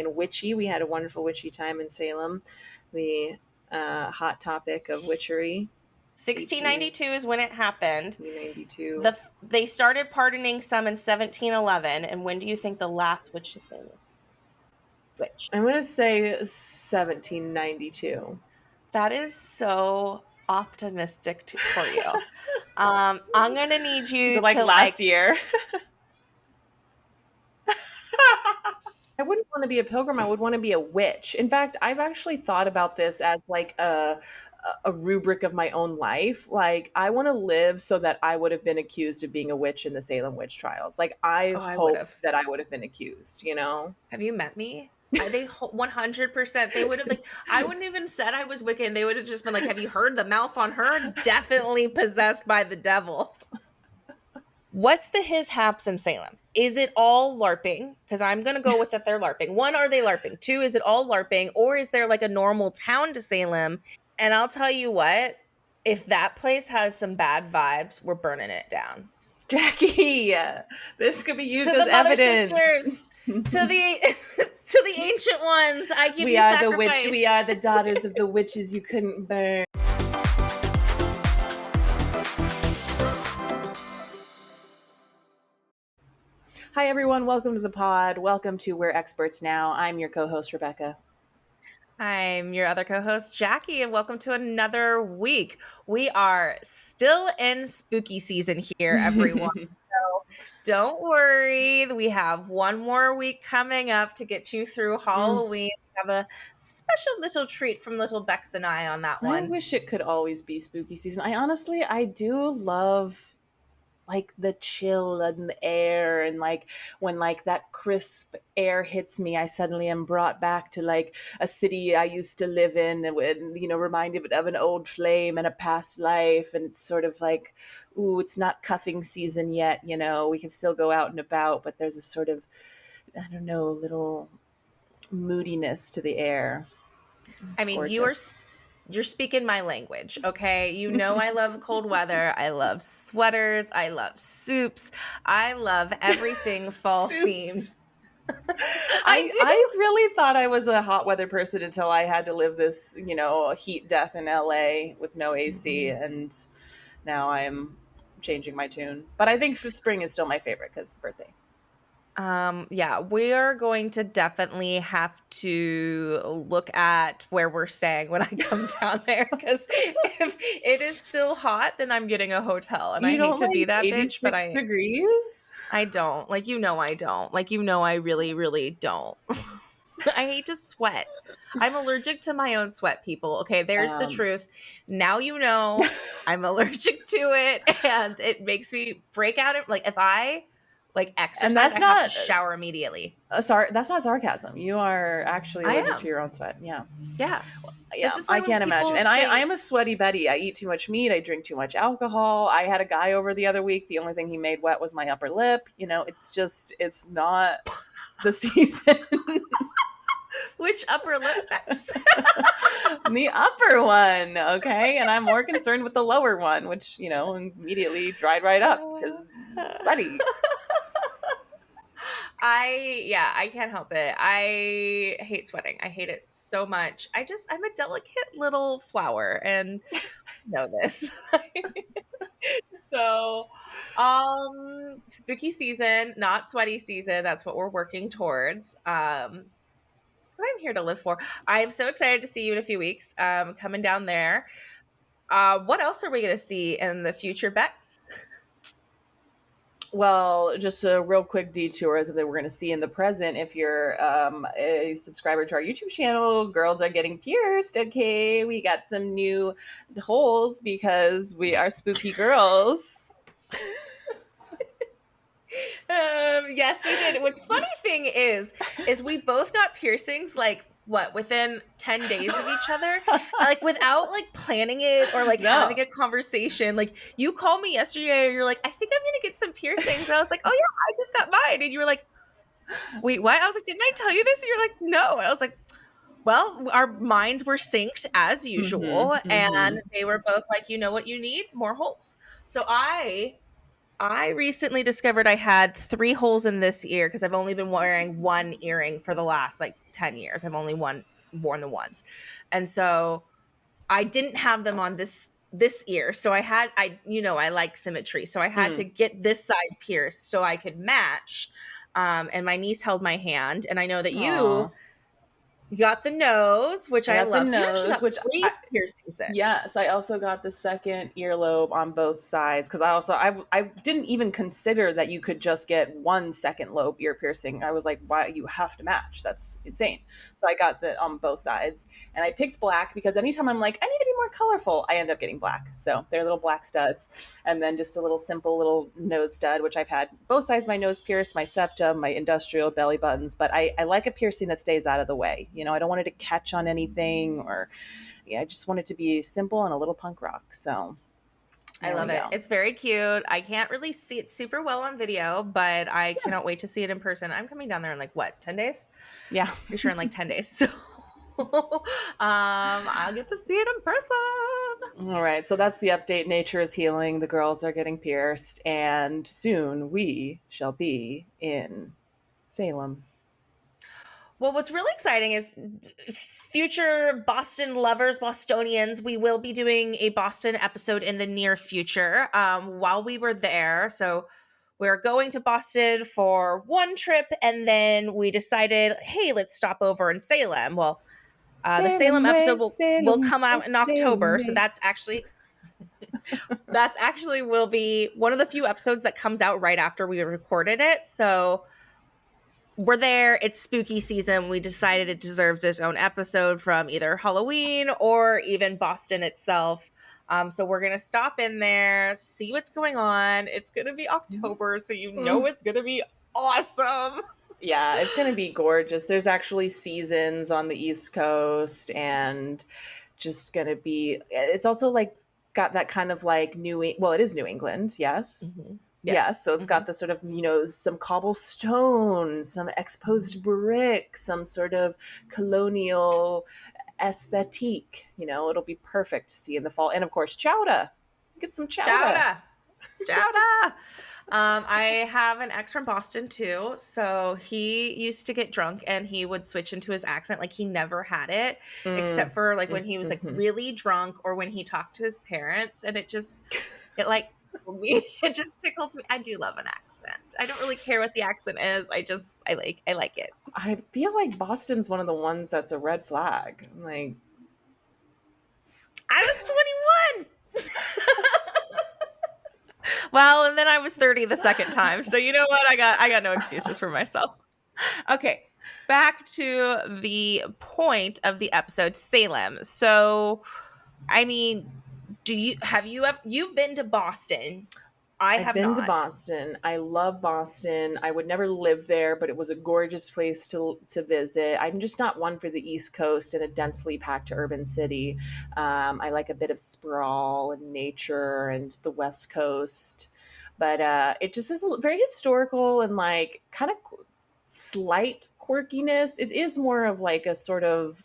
and witchy. We had a wonderful witchy time in Salem. The hot topic of witchery. 1692 is when it happened. 1692. They started pardoning some in 1711. And when do you think the last witch's name was? Witch. I'm going to say 1792. That is so optimistic for you. I'm going to need you Is it like to last year? I wouldn't want to be a pilgrim. I would want to be a witch. In fact, I've actually thought about this as like a rubric of my own life. Like, I want to live so that I would have been accused of being a witch in the Salem Witch Trials. Like, I hope that I would have been accused, you know? Have you met me? They 100%. They would have, like, I wouldn't even said I was Wiccan. They would have just been like, have you heard the mouth on her? Definitely possessed by the devil. What's the his haps in Salem? Is it all LARPing? Because I'm going to go with that they're LARPing. One, are they LARPing? Two, is it all LARPing? Or is there like a normal town to Salem? And I'll tell you what, if that place has some bad vibes, we're burning it down. Jackie, this could be used as evidence. Sisters, to the ancient ones, I give you sacrifice. We are the witch. We are the daughters of the witches you couldn't burn. Hi, everyone. Welcome to the pod. Welcome to We're Experts Now. I'm your co-host, Rebecca. I'm your other co-host, Jackie, and welcome to another week. We are still in spooky season here, everyone. So don't worry. We have one more week coming up to get you through Halloween. We have a special little treat from little Bex and I on that one. I wish it could always be spooky season. I do love like the chill and the air, and like when like that crisp air hits me, I suddenly am brought back to like a city I used to live in, and you know, reminded of an old flame and a past life. And it's sort of like, ooh, it's not cuffing season yet, you know, we can still go out and about, but there's a sort of, I don't know, little moodiness to the air. I mean, gorgeous. You're speaking my language, okay? You know I love cold weather. I love sweaters. I love soups. I love everything fall themed. I really thought I was a hot weather person until I had to live this, you know, heat death in LA with no AC, and now I'm changing my tune. But I think spring is still my favorite because birthday. Yeah, we are going to definitely have to look at where we're staying when I come down there, because if it is still hot, then I'm getting a hotel, and I hate to be that bitch, but degrees? I don't. Like, you know, I don't. Like, you know, I really, really don't. I hate to sweat. I'm allergic to my own sweat, people. Okay, there's the truth. Now you know I'm allergic to it, and it makes me break out. Like, if I like exercise, and that's have to shower immediately. Sorry, that's not sarcasm. You are actually allergic to your own sweat. Yeah. I can't imagine. And I'm a sweaty Betty. I eat too much meat. I drink too much alcohol. I had a guy over the other week. The only thing he made wet was my upper lip. You know, it's not the season. Which upper lip? The upper one, okay? And I'm more concerned with the lower one, which, you know, immediately dried right up because it's sweaty. I can't help it. I hate sweating. I hate it so much. I'm a delicate little flower, and you know this. So, spooky season, not sweaty season. That's what we're working towards. That's what I'm here to live for. I'm so excited to see you in a few weeks. Coming down there. What else are we going to see in the future, Bex? Well, just a real quick detour that we're going to see in the present. If you're a subscriber to our YouTube channel, girls are getting pierced. Okay, we got some new holes because we are spooky girls. Yes, we did. What's funny thing is we both got piercings like within 10 days of each other, like without like planning it or like having a conversation. Like, you called me yesterday, you're like, I think I'm gonna get some piercings, and I was like, oh yeah, I just got mine, and you were like, wait, what? I was like, didn't I tell you this? And you're like, no. And I was like, well, our minds were synced as usual, and they were both like, you know what you need? More holes. So I I recently discovered I had 3 holes in this ear because I've only been wearing one earring for the last like 10 years. I've only worn the ones. And so I didn't have them on this ear. So I like symmetry. So I had to Mm. get this side pierced so I could match. And my niece held my hand. And I know that Aw. you got the nose, which I I got the love. So you actually nose, got which 3 piercings in. yes, I also got the second earlobe on both sides because I didn't even consider that you could just get one second lobe ear piercing. I was like, why you have to match? That's insane. So I got the on both sides, and I picked black because anytime I'm like I need to be more colorful, I end up getting black. So they're little black studs, and then just a little simple little nose stud, which I've had both sides of my nose pierced, my septum, my industrial belly buttons. But I like a piercing that stays out of the way. You know, I don't want it to catch on anything or yeah, I just want it to be simple and a little punk rock. So I there we love it. go. It's very cute. I can't really see it super well on video, but I Yeah. cannot wait to see it in person. I'm coming down there in like what, 10 days? Yeah. Pretty sure in like 10 days. So I'll get to see it in person. All right. So that's the update. Nature is healing. The girls are getting pierced. And soon we shall be in Salem. Well, what's really exciting is future Boston lovers, Bostonians. We will be doing a Boston episode in the near future. While we were there, so we're going to Boston for one trip, and then we decided, hey, let's stop over in Salem. Well, the Salem Salem episode way, will Salem come way, out in Salem October, so way. that's actually will be one of the few episodes that comes out right after we recorded it. So we're there. It's spooky season. We decided it deserves its own episode from either Halloween or even Boston itself. So we're gonna stop in there, see what's going on. It's gonna be October, so you know Mm. it's gonna be awesome. Yeah, it's going to be gorgeous. There's actually seasons on the East Coast and just going to be, it's also like got that kind of like well, it is New England. Yes. Mhm. Yes. Yes. So it's got the sort of, some cobblestone, some exposed brick, some sort of colonial aesthetique. It'll be perfect to see in the fall. And of course, chowder. Get some chowder. Chowder. Chowder. I have an ex from Boston too. So he used to get drunk and he would switch into his accent. Like he never had it, except Mm. for like when he was like Mm-hmm. really drunk or when he talked to his parents. And it like, me, it just tickled me. I do love an accent. I don't really care what the accent is. I like it. I feel like Boston's one of the ones that's a red flag. I'm like, I was 21. Well, and then I was 30 the second time. So you know what? I got no excuses for myself. Okay, back to the point of the episode, Salem. So, I mean, you've been to Boston? I I've have been to not. Boston. I love Boston. I would never live there, but it was a gorgeous place to visit. I'm just not one for the East Coast and a densely packed urban city. I like a bit of sprawl and nature and the West Coast, but it just is very historical and like kind of slight quirkiness. It is more of like a sort of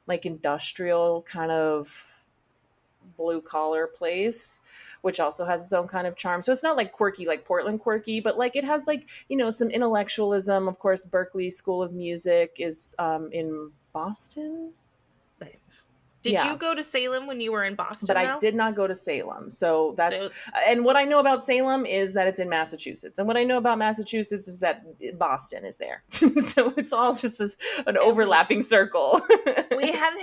like industrial kind of blue collar place, which also has its own kind of charm. So it's not like quirky, like Portland quirky, but like it has like, some intellectualism. Of course, Berkeley School of Music is in Boston. Did you Yeah. go to Salem when you were in But Boston I though? did not go to Salem. So So and what I know about Salem is that it's in Massachusetts. And what I know about Massachusetts is that Boston is there. So it's all just an we overlapping circle. we have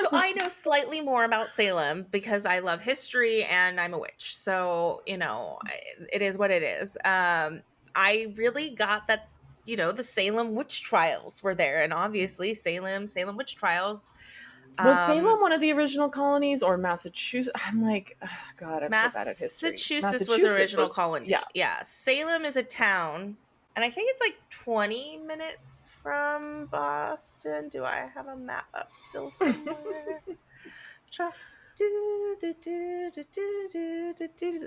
so I know slightly more about Salem because I love history and I'm a witch. So, it is what it is. I really got that, the Salem Witch Trials were there, and obviously Salem Witch Trials. Was Um Salem one of the original colonies or Massachusetts? I'm like, ugh, God, I'm so bad at history. Massachusetts was Massachusetts original was, yeah. colony. Yeah, Salem is a town, and I think it's like 20 minutes from Boston. Do I have a map up still somewhere? Tra-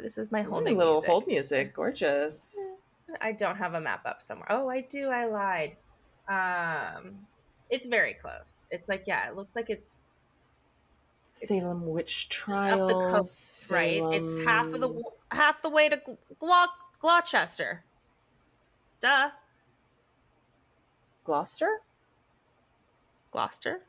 This is my Ooh, holding little music. hold music, gorgeous. I don't have a map up somewhere. Oh, I do. I lied. It's very close. It's like, yeah, it looks like it's It's Salem Witch just up the Trials, coast, right? It's Salem half the way to Gloucester. Duh, Gloucester? Gloucester.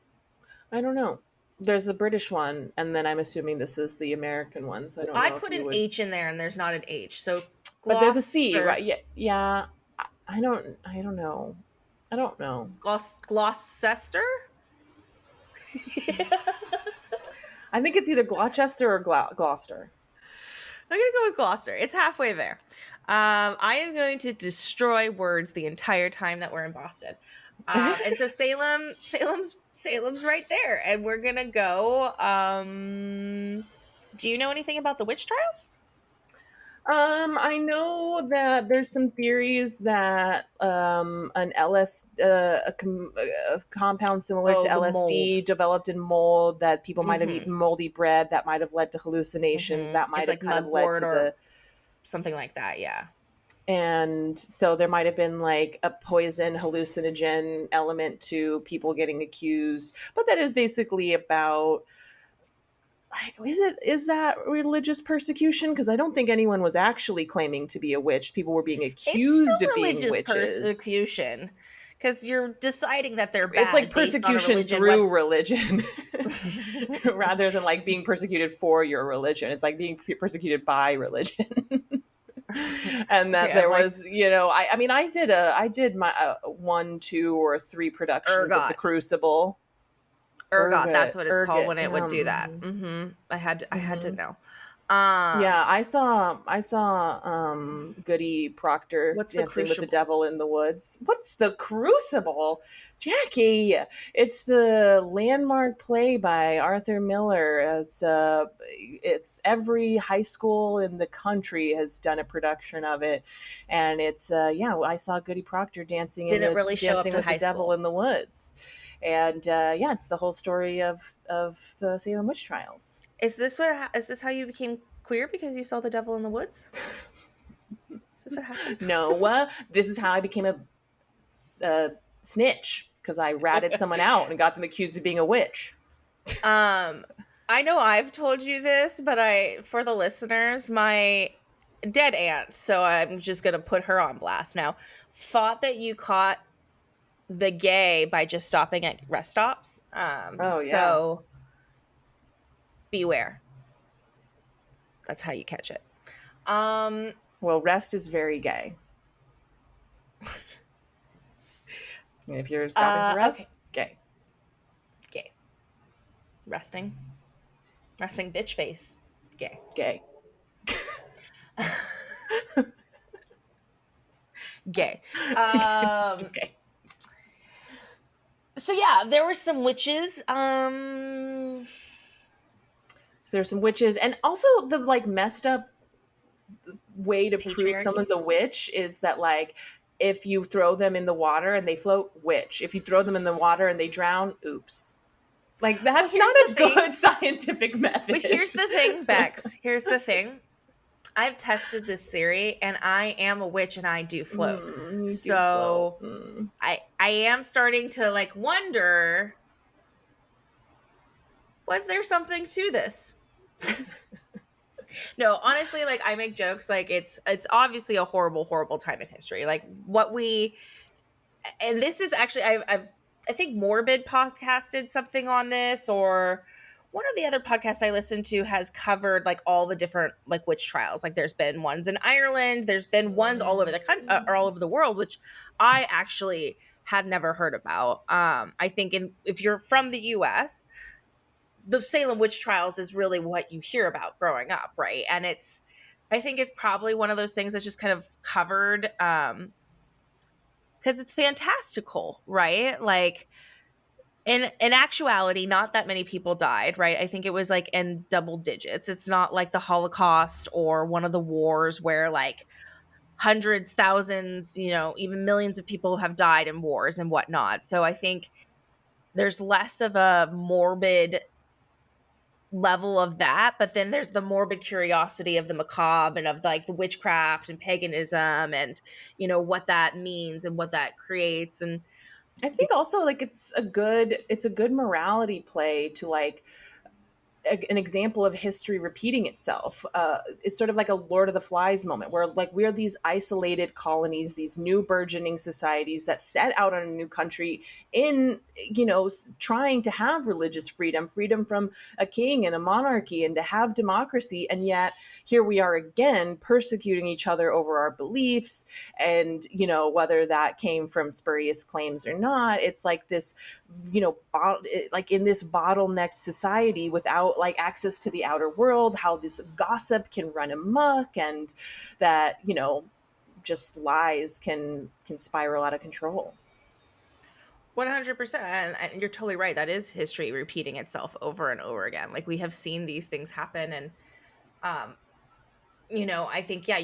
I don't know. There's a British one, and then I'm assuming this is the American one, so I don't I know if put you an would. H in there, and there's not an H, so But there's a C, Gloucester, right? Yeah, yeah. I don't. I don't know. I don't know. Gloucester. I think it's either Gloucester or Gloucester. I'm gonna go with Gloucester. It's halfway there. I am going to destroy words the entire time that we're in Boston. And so Salem's right there, and we're gonna go. Do you know anything about the witch trials? I know that there's some theories that an a compound similar to Oh, the mold. LSD developed in mold, that people might have Mm-hmm. eaten moldy bread, that might have led to hallucinations, Mm-hmm. that might It's have like kind of led mugwort to or the, something like that. Yeah. and so there might have been like a poison hallucinogen element to people getting accused, but that is basically about, is that religious persecution? Because I don't think anyone was actually claiming to be a witch. People were being It's still accused of being religious witches. persecution because you're deciding that they're It's like bad based on a persecution religion. What? through religion rather than like being persecuted for your religion. It's like being persecuted by religion. And that Okay, I'm there like, was, I mean, I did my 1, 2, or 3 productions of the ergot. Crucible. Ergot, that's Ergot, what it's called ergot. when it would do that. I had to know. Yeah, Um, I saw Goody Proctor what's the dancing with the crucible? devil in the woods. What's the Crucible? Jackie, it's the landmark play by Arthur Miller. It's every high school in the country has done a production of it, and it's yeah, I saw Goody Proctor Didn't really show up dancing to with the high devil school. in the woods. And yeah, it's the whole story of the Salem Witch Trials. Is this how you became queer because you saw the devil in the woods? Is this what happened? No, this is how I became a snitch, because I ratted someone out and got them accused of being a witch. Um, I know I've told you this, but for the listeners, my dead aunt, so I'm just gonna put her on blast now, thought that you caught the gay by just stopping at rest stops. Oh yeah. So beware. That's how you catch it. Um, Well, rest is very gay. And if you're stopping for okay, rest, gay. gay. Resting. Resting bitch face. Gay. Gay. Gay. Um, Just gay. so yeah, there were some witches. So there's some witches, and also the like messed up way to prove Patriarchy. someone's a witch is that, like, if you throw them in the water and they float, witch. If you throw them in the water and they drown, oops. Like, Well, that's not here's the a thing. good scientific method. But here's the thing, Bex. Here's the thing. I've tested this theory, and I am a witch, and I do float. You do float. So I am starting to like wonder, was there something to this? No, honestly, like I make jokes like it's obviously a horrible time in history. Like what we and this is actually I think Morbid podcasted something on this, or one of the other podcasts I listened to has covered like all the different like witch trials. Like there's been ones in Ireland, there's been ones all over the country or all over the world, which I actually had never heard about. I think if you're from the US, the Salem witch trials is really what you hear about growing up, right? And I think it's probably one of those things that's just kind of covered because it's fantastical, right? Like in actuality, not that many people died, right? I think it was like in double digits. It's not like the Holocaust or one of the wars where like hundreds, thousands, even millions of people have died in wars and whatnot. So I think there's less of a morbid level of that, but then there's the morbid curiosity of the macabre and of like the witchcraft and paganism and what that means and what that creates. And I think also like it's a good morality play to like an example of history repeating itself. It's sort of like a Lord of the Flies moment where like we're these isolated colonies, these new burgeoning societies that set out on a new country in, trying to have religious freedom, freedom from a king and a monarchy and to have democracy. And yet here we are again persecuting each other over our beliefs. And, whether that came from spurious claims or not, it's like this, like in this bottlenecked society without like access to the outer world, how this gossip can run amok, and that, just lies can spiral out of control. 100%. And you're totally right. That is history repeating itself over and over again. Like we have seen these things happen. And, um, I think, yeah,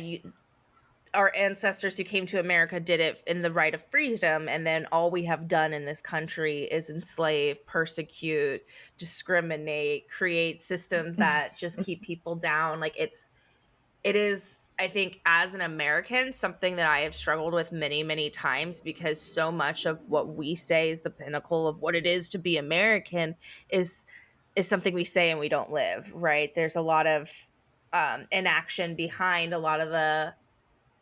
our ancestors who came to America did it in the right of freedom. And then all we have done in this country is enslave, persecute, discriminate, create systems that just keep people down. Like it is, I think, as an American, something that I have struggled with many, many times, because so much of what we say is the pinnacle of what it is to be American is something we say and we don't live, right? There's a lot of inaction behind a lot of the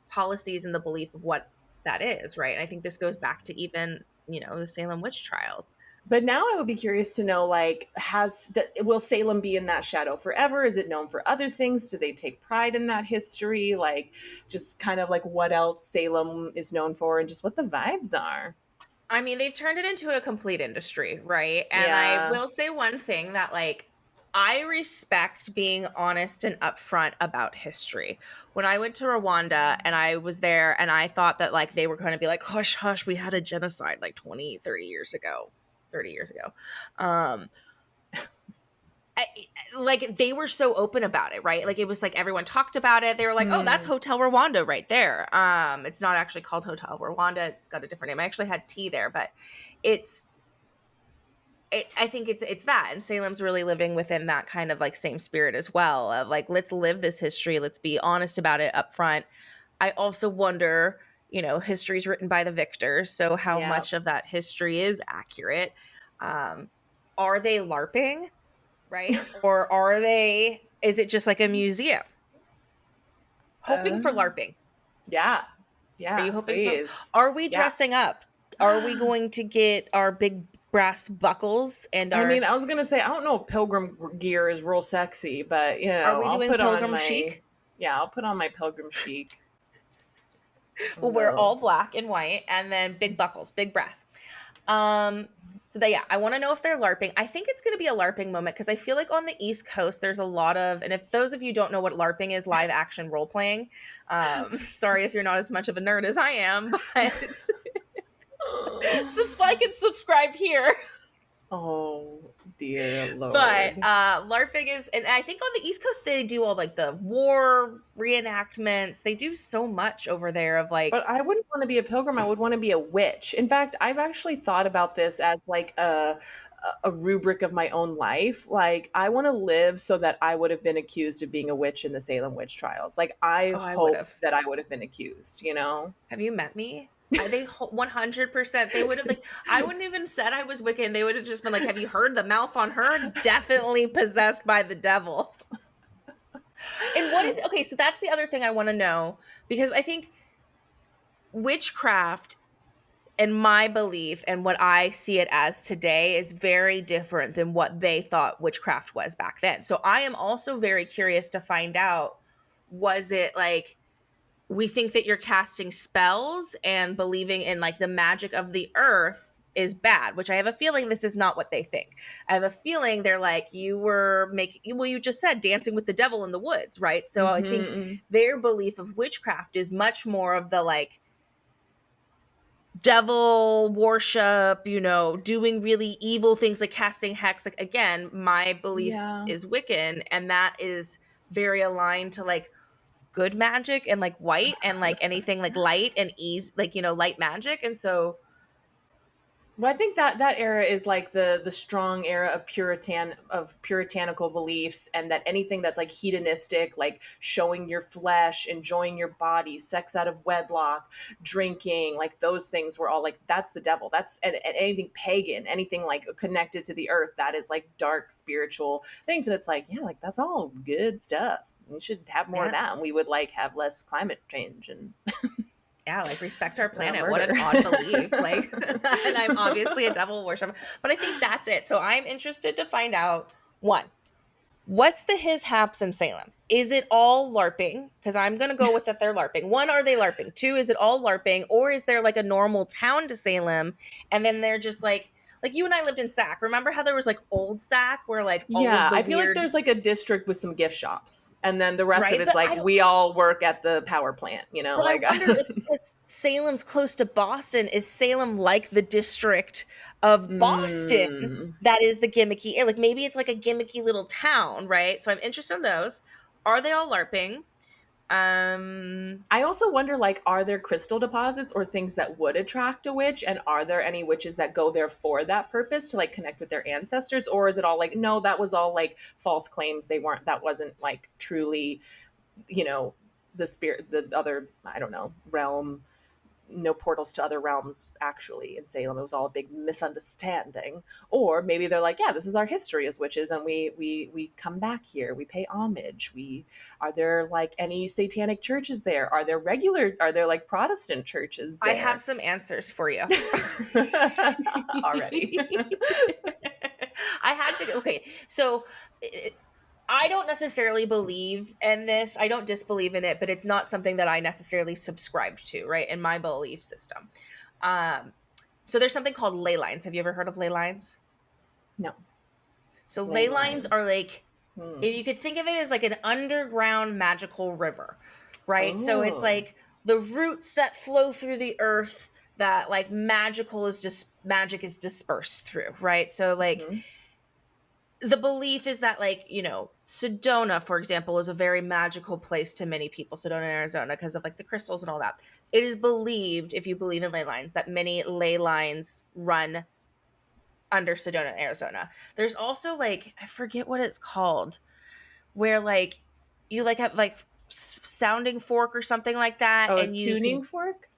policies and the belief of what that is, right? And I think this goes back to even, the Salem Witch Trials. But now I would be curious to know, like, will Salem be in that shadow forever? Is it known for other things? Do they take pride in that history? Like, just kind of like what else Salem is known for and just what the vibes are. I mean, they've turned it into a complete industry, right? And I Yeah. will say one thing that, like, I respect being honest and upfront about history. When I went to Rwanda and I was there and I thought that, like, they were going to be like, hush, hush, we had a genocide like 20, 30 years ago, 30 years ago. Um, I, like they were so open about it, right? Like it was like everyone talked about it. They were like, "Oh, that's Hmm. Hotel Rwanda right there." It's not actually called Hotel Rwanda. It's got a different name. I actually had tea there, but it's I think it's that, and Salem's really living within that kind of like same spirit as well of like, let's live this history, let's be honest about it up front. I also wonder, history is written by the victors, so how Yeah. much of that history is accurate? Um, are they LARPing, right? Or is it just like a museum? Hoping for Uh, LARPing. yeah. Are Yeah. you hoping for, Please. are we Yeah. dressing up? Are we going to get our big brass buckles and I mean, our, I was gonna say I don't know if pilgrim gear is real sexy, but are we I'll doing put on pilgrim my chic? I'll put on my pilgrim chic. We'll wear Although, all black and white and then big buckles, big brass. Um, so that, yeah, I want to know if they're LARPing. I think it's going to be a LARPing moment because I feel like on the East Coast, there's a lot of, and if those of you don't know what LARPing is, live action role playing, sorry if you're not as much of a nerd as I am, but like and subscribe here. oh dear But Lord. LARPing is, and I think on the East Coast, they do all like the war reenactments. They do so much over there of like, But I wouldn't want to be a pilgrim. I would want to be a witch. In fact, I've actually thought about this as like a rubric of my own life. Like I want to live so that I would have been accused of being a witch in the Salem witch trials. Like I oh, I would hope have. that I would have been accused. Have you met me? 100%. They would have like, I wouldn't even said I was Wiccan. They would have just been like, have you heard the mouth on her? Definitely possessed by the devil. And okay, so that's the other thing I want to know, because I think witchcraft, and my belief and what I see it as today, is very different than what they thought witchcraft was back then. So I am also very curious to find out, was it like, we think that you're casting spells and believing in like the magic of the earth is bad, which I have a feeling this is not what they think. I have a feeling they're like, you were making, well, you just said dancing with the devil in the woods, right? So I think Hmm. their belief of witchcraft is much more of the like devil worship, doing really evil things like casting hex. Like, again, my belief Yeah. is Wiccan, and that is very aligned to like good magic and like white and like anything like light and ease, like, light magic. And so Well, I think that that era is like the strong era of puritanical beliefs, and that anything that's like hedonistic, like showing your flesh, enjoying your body, sex out of wedlock, drinking, like those things were all like that's the devil. That's and anything pagan, anything like connected to the earth, that is like dark spiritual things. And it's like, yeah, like that's all good stuff. We should have more of Yeah. that, and we would like have less climate change and Yeah, like respect our planet. What murder. an odd belief. Like, and I'm obviously a devil worshiper, but I think that's it. So I'm interested to find out one, what's the his haps in Salem? Is it all LARPing? Because I'm going to go with that they're LARPing. One, are they LARPing? Two, is it all LARPing? Or is there like a normal town to Salem? And then they're just like you and I lived in Sac. Remember how there was like old Sac where like all of Yeah, the I feel like weird, there's like a district with some gift shops, and then the rest of right? it's But like I don't, we all work at the power plant, you know, but I like wonder if because Salem's close to Boston, is Salem like the district of Boston mm. that is the gimmicky? Like maybe it's like a gimmicky little town, right? So I'm interested in those. Are they all LARPing? Um, I also wonder, like, are there crystal deposits or things that would attract a witch, and are there any witches that go there for that purpose to like connect with their ancestors, or is it all like no, that was all like false claims? They weren't. That wasn't like truly, you know, the spirit, the other, I don't know, realm, no portals to other realms actually in Salem. It was all a big misunderstanding. Or maybe they're like, yeah, this is our history as witches, and we come back here, we pay homage. We are there like any satanic churches there? Are there like Protestant churches I have there? some answers for you. Already. I had to. Okay, so I don't necessarily believe in this. I don't disbelieve in it, but it's not something that I necessarily subscribe to, right? In my belief system. Um, so there's something called ley lines. Have you ever heard of ley lines? No. So Ley ley lines are lines. like, Hmm. if you could think of it as like an underground magical river, right? So it's Oh. like the roots that flow through the earth that like magic is dispersed through, right? So like Mhm. the belief is that like, Sedona, for example, is a very magical place to many people, Sedona, Arizona, because of like the crystals and all that. It is believed, if you believe in ley lines, that many ley lines run under Sedona, Arizona. There's also like, I forget what it's called, where like you like have like sounding fork or something like that, Oh, a and you tuning can, fork?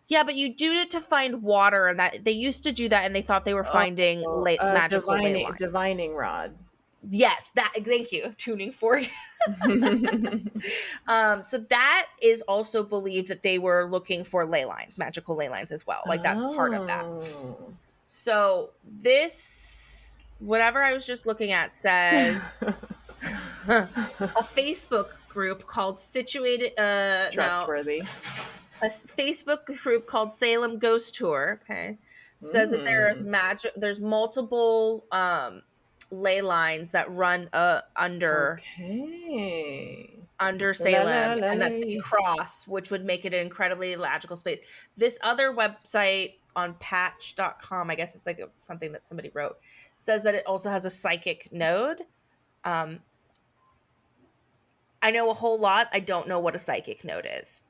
yeah, but you do it to find water, and that they used to do that, and they thought they were finding Oh, a magical ley lines. divining rod. Yes, that, thank you, tuning fork. So that is also believed that they were looking for ley lines, magical ley lines as well. Like that's part of that. Oh. So this, whatever I was just looking at, says a Facebook group called Situated. No, Trustworthy. Facebook group called Salem Ghost Tour. Okay, says that there's Mm. there's multiple ley lines that run Okay. under La la Salem la and that they la. cross, which would make it an incredibly magical space. This other website on patch.com, I guess it's like something that somebody wrote, says that it also has a psychic node. Um, I know a whole lot. I don't know what a psychic node is,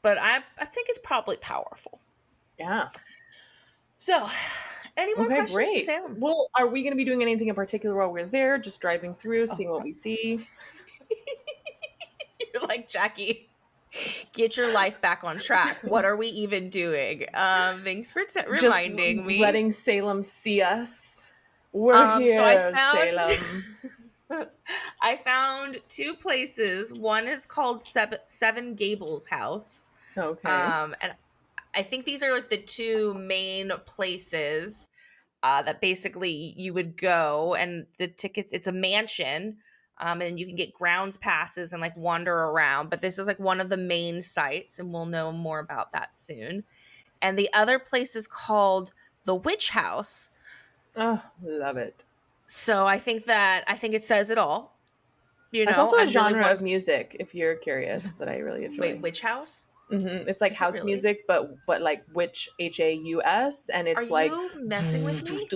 but I think it's probably powerful. Yeah. So, any more Okay, questions for great. Salem? Well, are we going to be doing anything in particular while we're there? Just driving through, Oh, seeing what we see? you're like, Jackie, get your life back on track. What are we even doing? Thanks for Just reminding me. letting Salem see us. We're So I here, found Salem. I found two places. One is called Seven Gables House. Okay. And I think these are like the two main places that basically you would go, and the tickets, it's a mansion. And you can get grounds passes and like wander around. But this is like one of the main sites, and we'll know more about that soon. And the other place is called the Witch House. Oh, love it. So I think it says it all. It's also a I'm really genre one. of music, if you're curious, that I really Wait, enjoy. Witch House? It's like Is it house really? music, but like witch HAUS, and Are it's like you messing with me?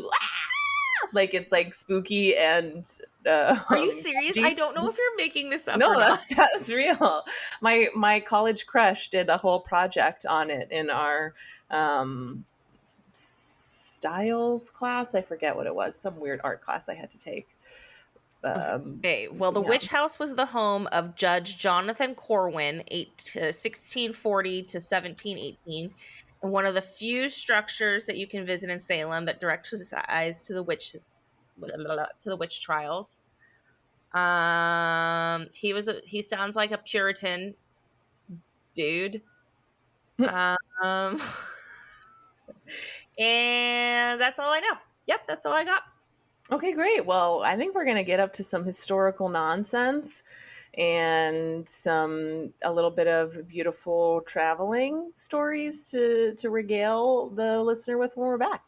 like it's like spooky and Are you serious? I edgy. don't know if you're making this up No, or not. that's real. My college crush did a whole project on it in our styles class. I forget what it was. Some weird art class I had to take. Okay, well, the Yeah. witch house was the home of Judge Jonathan Corwin, 1640 to 1718, and one of the few structures that you can visit in Salem that directs his eyes to the witches, to the witch trials. He sounds like a Puritan dude. Um, and that's all I know. Yep, that's all I got. Okay, great. Well, I think we're going to get up to some historical nonsense and a little bit of beautiful traveling stories to regale the listener with when we're back.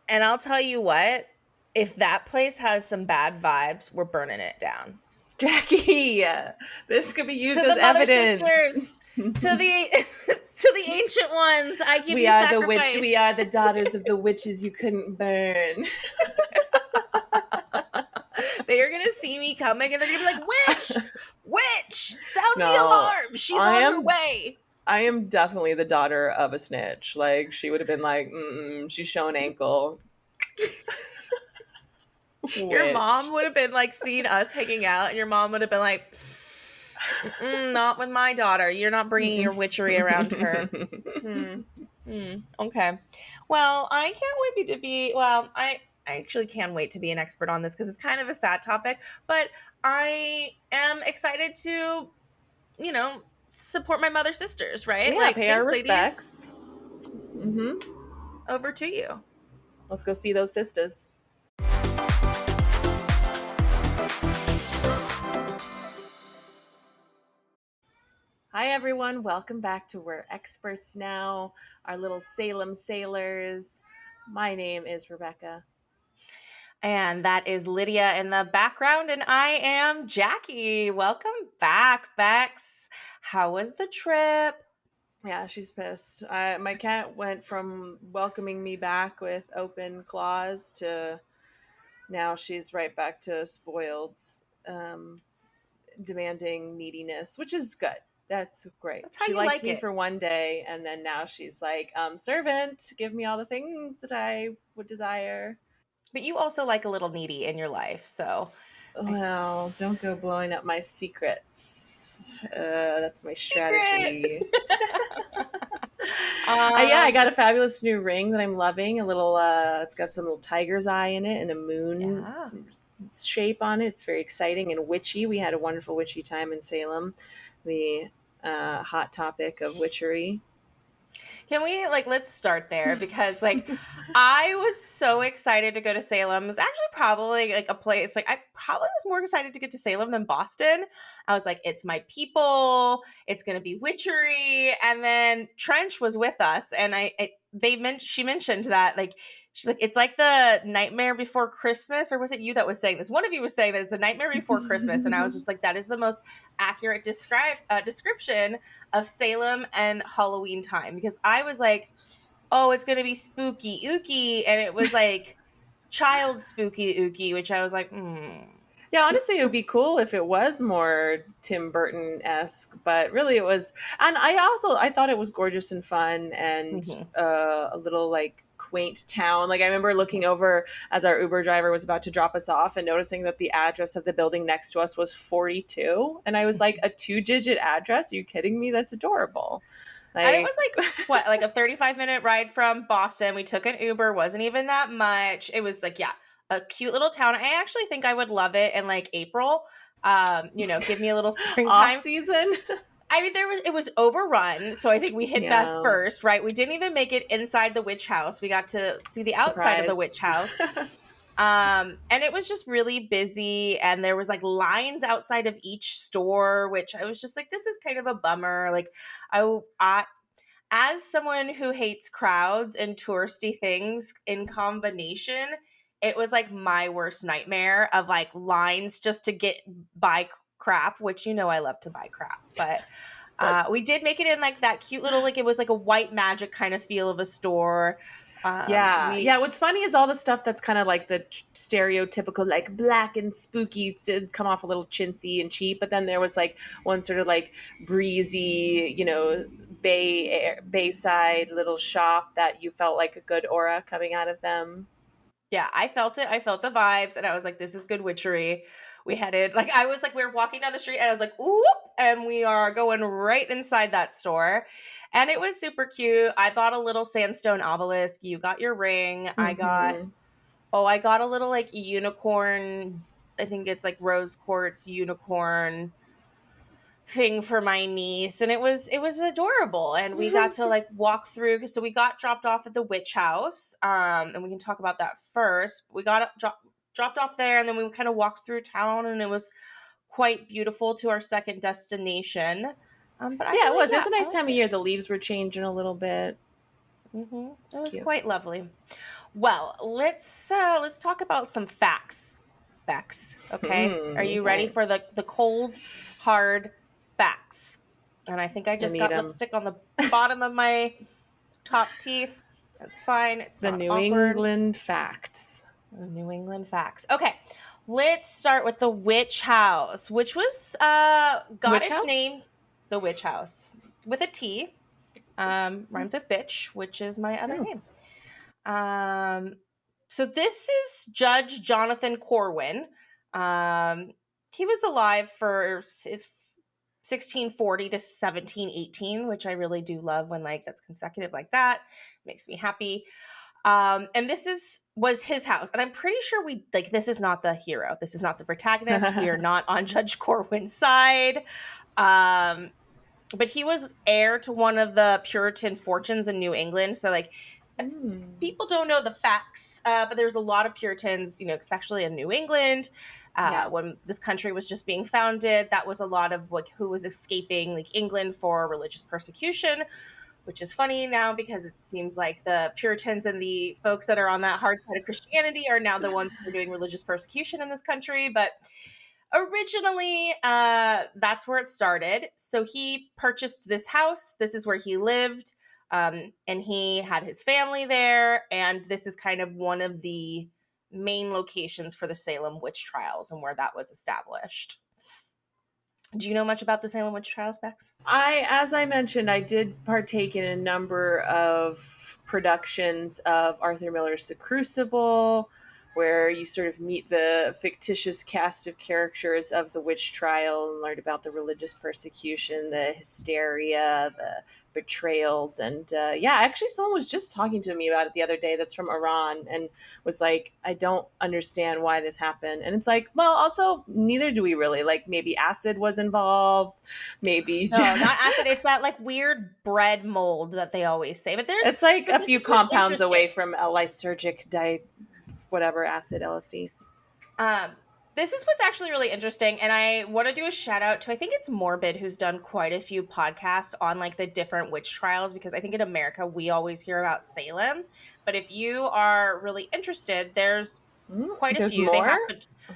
And I'll tell you what, if that place has some bad vibes, we're burning it down. Jackie, this could be used To as the mother evidence. sisters, to the to the ancient ones, I give We you are the witch. sacrifice. We are the daughters of the witches you couldn't burn. They are gonna see me coming and they're gonna be like, "Witch, witch, sound the No, alarm! She's I on her am. way." I am definitely the daughter of a snitch. Like she would have been like, she's showing ankle. Your mom Witch. would have been like seeing us hanging out, and your mom would have been like, "Not with my daughter. You're not bringing your witchery around her." Hmm. Okay. Well, I can't wait to be. Well, I actually can wait to be an expert on this because it's kind of a sad topic, but I am excited to, support my mother sisters, right? Yeah, Like, pay our thanks, ladies. respects. Hmm. Over to you. Let's go see those sisters. Hi, everyone. Welcome back to We're Experts Now, our little Salem sailors. My name is Rebecca. And that is Lydia in the background, and I am Jackie. Welcome back, Bex. How was the trip? Yeah, she's pissed. My cat went from welcoming me back with open claws to now she's right back to spoiled, demanding neediness, which is good. That's great. That's how She you liked like me it. for one day, and then now she's like, servant, give me all the things that I would desire. But you also like a little needy in your life, so Well, don't go blowing up my secrets. That's my secret. strategy. Yeah, I um, got a fabulous new ring that I'm loving. A little, it's got some little tiger's eye in it and a moon yeah. shape on it. It's very exciting and witchy. We had a wonderful witchy time in Salem. The hot topic of witchery. Can we let's start there because I was so excited to go to Salem. It was actually probably like a place I probably was more excited to get to Salem than Boston. I was like, it's my people, it's gonna be witchery. And then Trench was with us and she mentioned that she's like, it's like the Nightmare Before Christmas, or was it you that was saying this? One of you was saying that it's the Nightmare Before Christmas, and I was just like, that is the most accurate description of Salem and Halloween time, because I was like, oh, it's gonna be spooky ooky, and it was like child spooky ooky, which I was like, Yeah, honestly, it would be cool if it was more Tim Burton esque, but really it was. And I thought it was gorgeous and fun and Mhm. a little like quaint town. Like I remember looking over as our Uber driver was about to drop us off and noticing that the address of the building next to us was 42, and I was like, a 2-digit address? Are you kidding me? That's adorable. And it was Like, like a 35-minute ride from Boston. We took an Uber, wasn't even that much. It was like, yeah, a cute little town. I actually think I would love it in like April. Give me a little off springtime. season. I mean, it was overrun, so I think we hit that Yeah, first, right? We didn't even make it inside the witch house. We got to see the outside of the surprise. witch house. And it was just really busy, and there was like lines outside of each store, which I was just like, this is kind of a bummer. Like I as someone who hates crowds and touristy things in combination, it was like my worst nightmare of like lines just to buy crap, which I love to buy crap. But we did make it in like that cute little, like it was like a white magic kind of feel of a store. Yeah, We yeah. What's funny is all the stuff that's kind of like the stereotypical, like black and spooky, to come off a little chintzy and cheap. But then there was like one sort of like breezy, bayside little shop that you felt like a good aura coming out of them. Yeah, I felt it. I felt the vibes, and I was like, "This is good witchery." We headed like I was like, we were walking down the street, and I was like, "Oop!" And we are going right inside that store, and it was super cute. I bought a little sandstone obelisk. You got your ring. Mm-hmm. I got a little like unicorn. I think it's like rose quartz unicorn thing for my niece, and it was adorable, and we got to like walk through. So we got dropped off at the witch house, and we can talk about that first. We got dropped off there, and then we kind of walked through town, and it was quite beautiful to our second destination. But I Yeah, it really, was. It's yeah, a I nice time liked of it. year. The leaves were changing a little bit. It's It was cute. quite lovely. Well, let's talk about some facts. Facts, okay? Are you ready Okay. for the cold hard facts? And I think I I just need got them. lipstick on the bottom of my top teeth. That's fine. It's The not New awkward. England facts. New England facts. Okay. Let's start with the witch house, which was got Witch its house? name, the witch house, with a T. Rhymes with bitch, which is my other Oh. name. Um, so this is Judge Jonathan Corwin. He was alive for 1640 to 1718, which I really do love when like that's consecutive like that. Makes me happy. And this was his house, and I'm pretty sure we like this is not the hero. This is not the protagonist. We are not on Judge Corwin's side. Um, but he was heir to one of the Puritan fortunes in New England. So like if Mm. people don't know the facts, but there's a lot of Puritans, especially in New England, Yeah. when this country was just being founded. That was a lot of like who was escaping like England for religious persecution, which is funny now because it seems like the Puritans and the folks that are on that hard side of Christianity are now the ones who are doing religious persecution in this country. But originally, that's where it started. So he purchased this house. This is where he lived. And he had his family there. And this is kind of one of the main locations for the Salem Witch Trials and where that was established. Do you know much about the Salem Witch Trials, Bex? As I mentioned, I did partake in a number of productions of Arthur Miller's The Crucible, where you sort of meet the fictitious cast of characters of the witch trial and learn about the religious persecution, the hysteria, the betrayals. And yeah, actually, someone was just talking to me about it the other day that's from Iran and was like, I don't understand why this happened. And it's like, well, also, neither do we really. Like, maybe acid was involved, maybe. No, not acid. It's that like weird bread mold that they always say. It's like But a this few is what's compounds away interesting. from a lysergic whatever acid, LSD. Um, this is what's actually really interesting, and I want to do a shout out to I think it's Morbid who's done quite a few podcasts on like the different witch trials because I think in America we always hear about Salem, but if you are really interested, there's quite a There's few. more.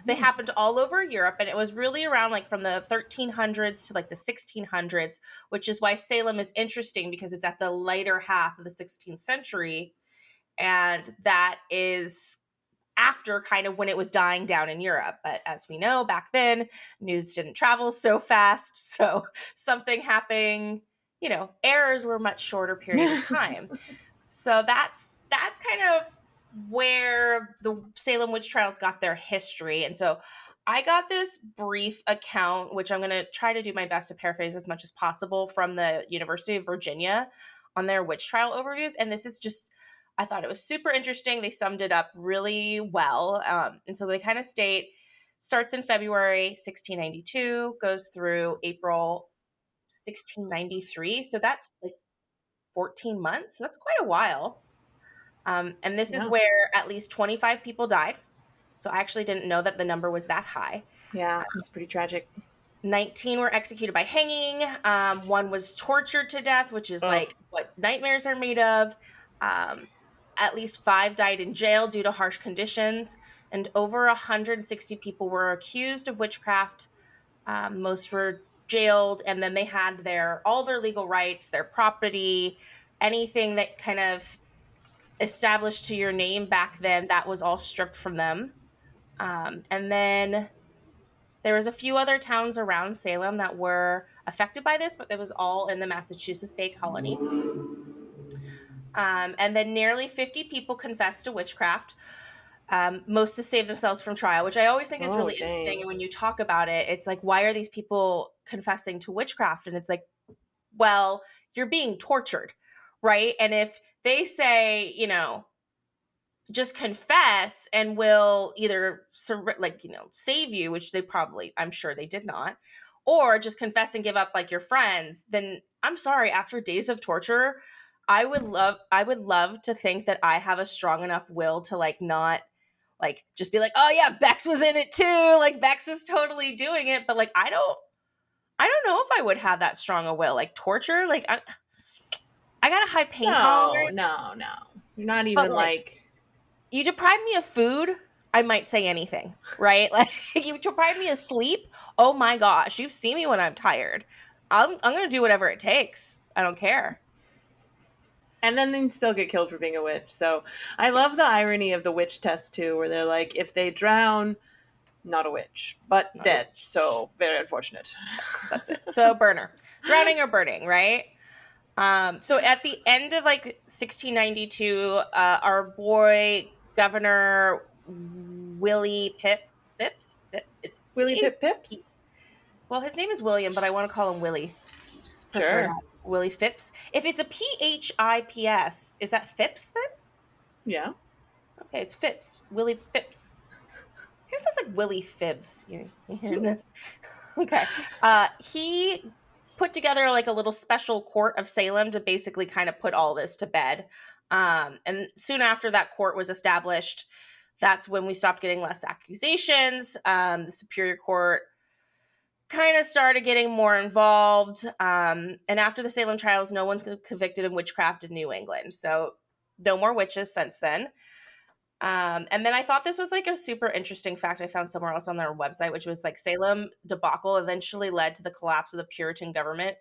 They happened all over Europe, and it was really around like from the 1300s to like the 1600s, which is why Salem is interesting because it's at the later half of the 16th century, and that is after kind of when it was dying down in Europe. But as we know, back then, news didn't travel so fast. So something happening, errors were much shorter period of time. So that's kind of where the Salem witch trials got their history. And so I got this brief account, which I'm going to try to do my best to paraphrase as much as possible from the University of Virginia on their witch trial overviews. And this is just, I thought it was super interesting. They summed it up really well. And so they kind of state starts in February 1692, goes through April 1693. So that's like 14 months. That's quite a while. And this is Yeah. where at least 25 people died. So I actually didn't know that the number was that high. Yeah, it's pretty tragic. 19 were executed by hanging. One was tortured to death, which is Oh. like what nightmares are made of. Um, at least 5 died in jail due to harsh conditions. And over 160 people were accused of witchcraft. Most were jailed, and then they had all their legal rights, their property, anything that kind of established to your name back then, that was all stripped from them. And then there was a few other towns around Salem that were affected by this, but it was all in the Massachusetts Bay Colony. And then nearly 50 people confessed to witchcraft, most to save themselves from trial, which I always think is Oh, really interesting. dang. And when you talk about it, it's like, why are these people confessing to witchcraft? And it's like, well, you're being tortured, right? And if they say, you know, just confess and will either save you, which they probably, I'm sure they did not, or just confess and give up like your friends, then I'm sorry, after days of torture, I would love to think that I have a strong enough will to like not like just be like, oh yeah, Bex was in it too, like Bex was totally doing it, but like I don't know if I would have that strong a will. Like torture, like I got a high pain No, tolerance, no, no. You're not but even like like, you deprive me of food, I might say anything, right? Like you deprive me of sleep. Oh my gosh, you've seen me when I'm tired. I'm gonna do whatever it takes. I don't care. and then they still get killed for being a witch. So I love the irony of the witch test too, where they're like, if they drown, not a witch, but Not a dead. witch. So very unfortunate. That's it. So burner, drowning or burning, right? So at the end of like 1692, our boy Governor Willie Phipps, it's Willie Pip P. Pips? Well, his name is William, but I want to call him Willie, just for Sure. that. Willie Phipps. If it's a Phips, is that Phipps then? Yeah. Okay, it's Phipps. Willie Phipps. It sounds like Willie Phibbs. You hearing this? Okay. He put together like a little special court of Salem to basically kind of put all this to bed. And soon after that court was established, that's when we stopped getting less accusations. The Superior Court kind of started getting more involved. And after the Salem trials, no one's convicted in witchcraft in New England. So no more witches since then. And then I thought this was like a super interesting fact I found somewhere else on their website, which was like Salem debacle eventually led to the collapse of the Puritan government.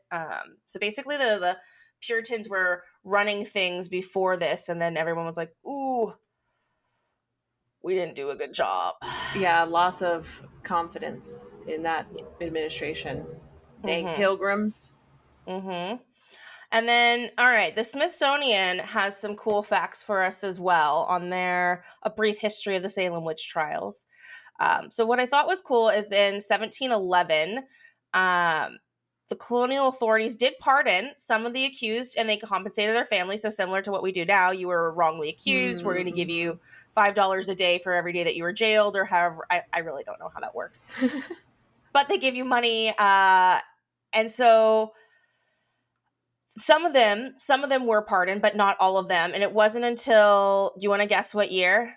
So basically, the Puritans were running things before this, and then everyone was like, "Ooh, we didn't do a good job." Yeah, loss of confidence in that administration. Dang Mm-hmm. pilgrims. Mm-hmm. And then, all right, the Smithsonian has some cool facts for us as well on their A Brief History of the Salem Witch Trials. So, what I thought was cool is in 1711, the colonial authorities did pardon some of the accused and they compensated their families. So, similar to what we do now, you were wrongly accused. We're going to give Mm-hmm. you $5 a day for every day that you were jailed, or however. I really don't know how that works. But they give you money. And so some of them were pardoned, but not all of them. And it wasn't until, do you want to guess what year?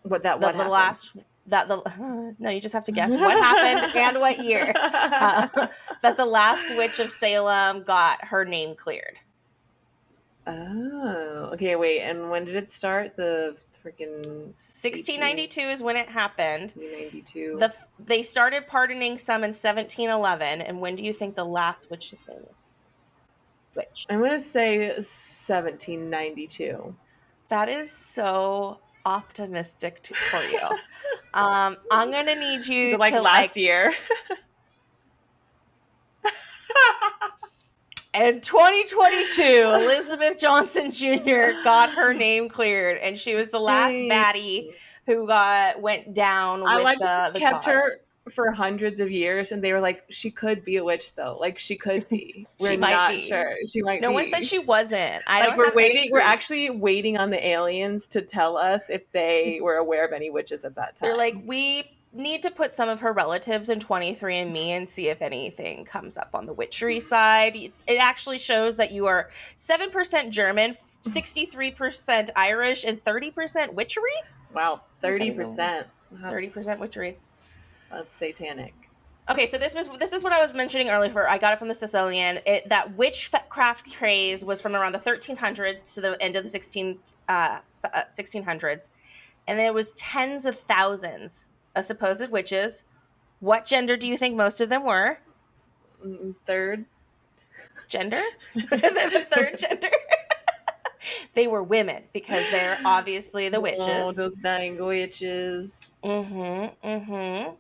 What The happened? last that the no, you just have to guess what happened and what year that the last witch of Salem got her name cleared. Oh, okay, wait. And when did it start? The freaking 1692 is when it happened. 1892. They started pardoning some in 1711. And when do you think the last witch's name was? Witch. I'm gonna say 1792. That is so optimistic for you. I'm gonna need Is you it like to like last year? in 2022, Elizabeth Johnson Jr. got her name cleared, and she was the last Dang. baddie who went down I with like the kept gods. her for hundreds of years, and they were like, she could be a witch, though. Like, she could be. She We're might not be. sure. She might No one said be. she wasn't. I Like, don't we're have any waiting. We're proof. actually waiting on the aliens to tell us if they were aware of any witches at that They're like, time. we need to put some of her relatives in 23andMe and see if anything comes up on the witchery side. It actually shows that you are 7% German, 63% Irish, and 30% witchery. Wow, What does that even mean? 30%. 30% witchery. That's satanic. Okay, so this is what I was mentioning earlier. I got it from the Sicilian. That witchcraft craze was from around the 1300s to the end of the 1600s, and there was tens of thousands of supposed witches. What gender do you think most of them were? Third. Gender? The third gender? They were women because they're obviously the Oh, witches. those dang witches. Mm-hmm. Mm-hmm.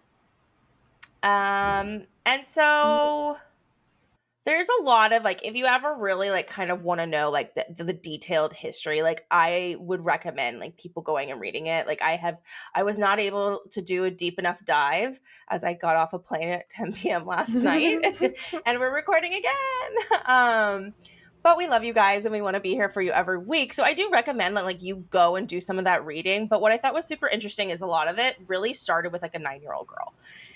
And so there's a lot of like, if you ever really like kind of want to know like the detailed history, like I would recommend like people going and reading it. Like I was not able to do a deep enough dive as I got off a plane at 10 p.m. last night and we're recording again. But we love you guys and we want to be here for you every week. So I do recommend that like you go and do some of that reading. But what I thought was super interesting is a lot of it really started with like a 9-year-old girl,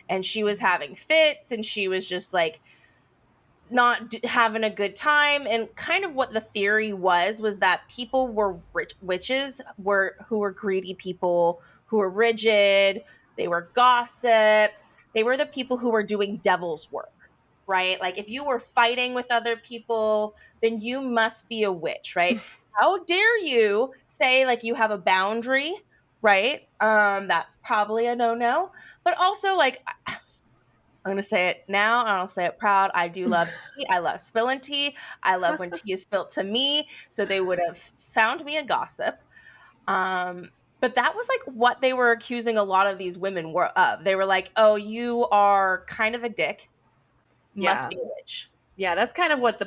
and she was having fits and she was just like not having a good time. And kind of what the theory was that people were witches were who were greedy people, who were rigid, they were gossips, they were the people who were doing devil's work, right? Like if you were fighting with other people, then you must be a witch, right? How dare you say like you have a boundary, right? That's probably a no-no. But also like I'm going to say it now, and I'll say it proud. I do love tea. I love spilling tea. I love when tea is spilled to me. So they would have found me a gossip. But that was like what they were accusing a lot of these women were of. They were like, "Oh, you are kind of a dick. Must Yeah. be a witch." Yeah, that's kind of what the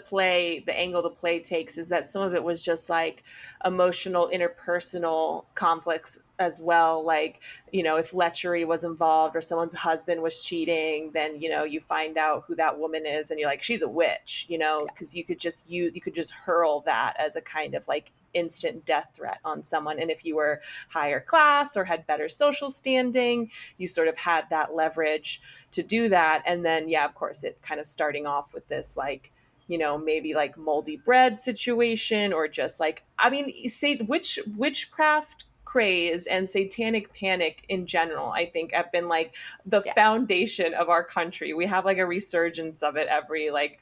angle the play takes, is that some of it was just like emotional, interpersonal conflicts as well. Like, if lechery was involved or someone's husband was cheating, then, you find out who that woman is and you're like, she's a witch, because you could just hurl that as a kind of like instant death threat on someone. And if you were higher class or had better social standing, you sort of had that leverage to do that. And then, yeah, of course, it kind of starting off with this like, maybe like moldy bread situation, or just like, I mean, say witchcraft craze and satanic panic in general, I think have been like the Yeah. foundation of our country. We have like a resurgence of it every like,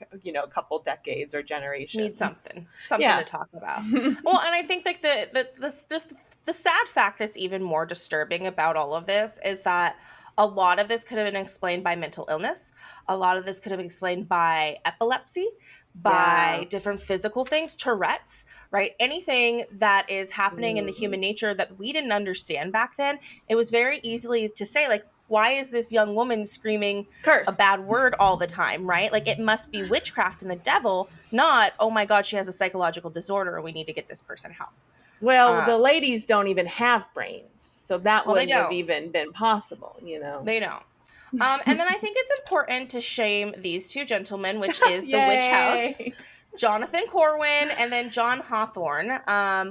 couple decades or Need generations. something Yeah. to talk about. Well, and I think like the sad fact that's even more disturbing about all of this is that a lot of this could have been explained by mental illness. A lot of this could have been explained by epilepsy, Yeah. by different physical things, Tourette's, right? Anything that is happening in the Mm. human nature that we didn't understand back then. It was very easily to say like, why is this young woman screaming a Cursed. bad word all the time, right? Like it must be witchcraft and the devil, not, oh my God, she has a psychological disorder and we need to get this person help. Well, Uh, the ladies don't even have brains, so that well, they wouldn't have don't. even been possible. They don't. And then I think it's important to shame these two gentlemen, which is the Witch House, Yay. Jonathan Corwin, and then John Hawthorne,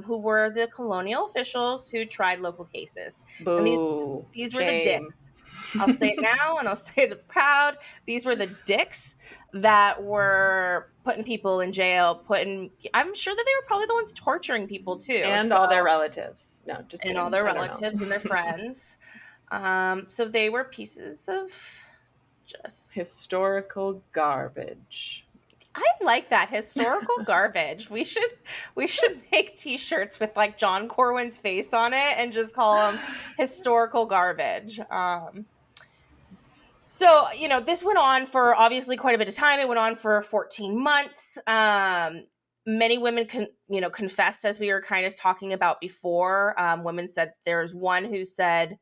who were the colonial officials who tried local cases. And Boo. these were the Shame. dicks. I'll say it now and I'll say it proud. These were the dicks that were putting people in jail, I'm sure that they were probably the ones torturing people too. And So, all their relatives. No, just and all kidding. their I don't know. relatives and their friends. So they were pieces of just, Historical garbage. I like that, historical garbage. We should make t-shirts with like John Corwin's face on it and just call them historical garbage. So, this went on for obviously quite a bit of time. It went on for 14 months. Many women confessed, as we were kind of talking about before. Women said, there's one who said,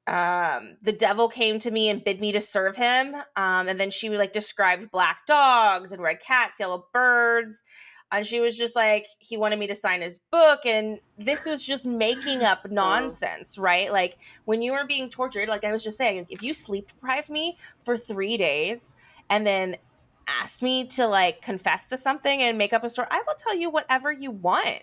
the devil came to me and bid me to serve him. And then she like described black dogs and red cats, yellow birds. And she was just like, he wanted me to sign his book. And this was just making up Oh. nonsense, right? Like when you were being tortured, like I was just saying, if you sleep deprived me for 3 days and then asked me to like confess to something and make up a story, I will tell you whatever you want.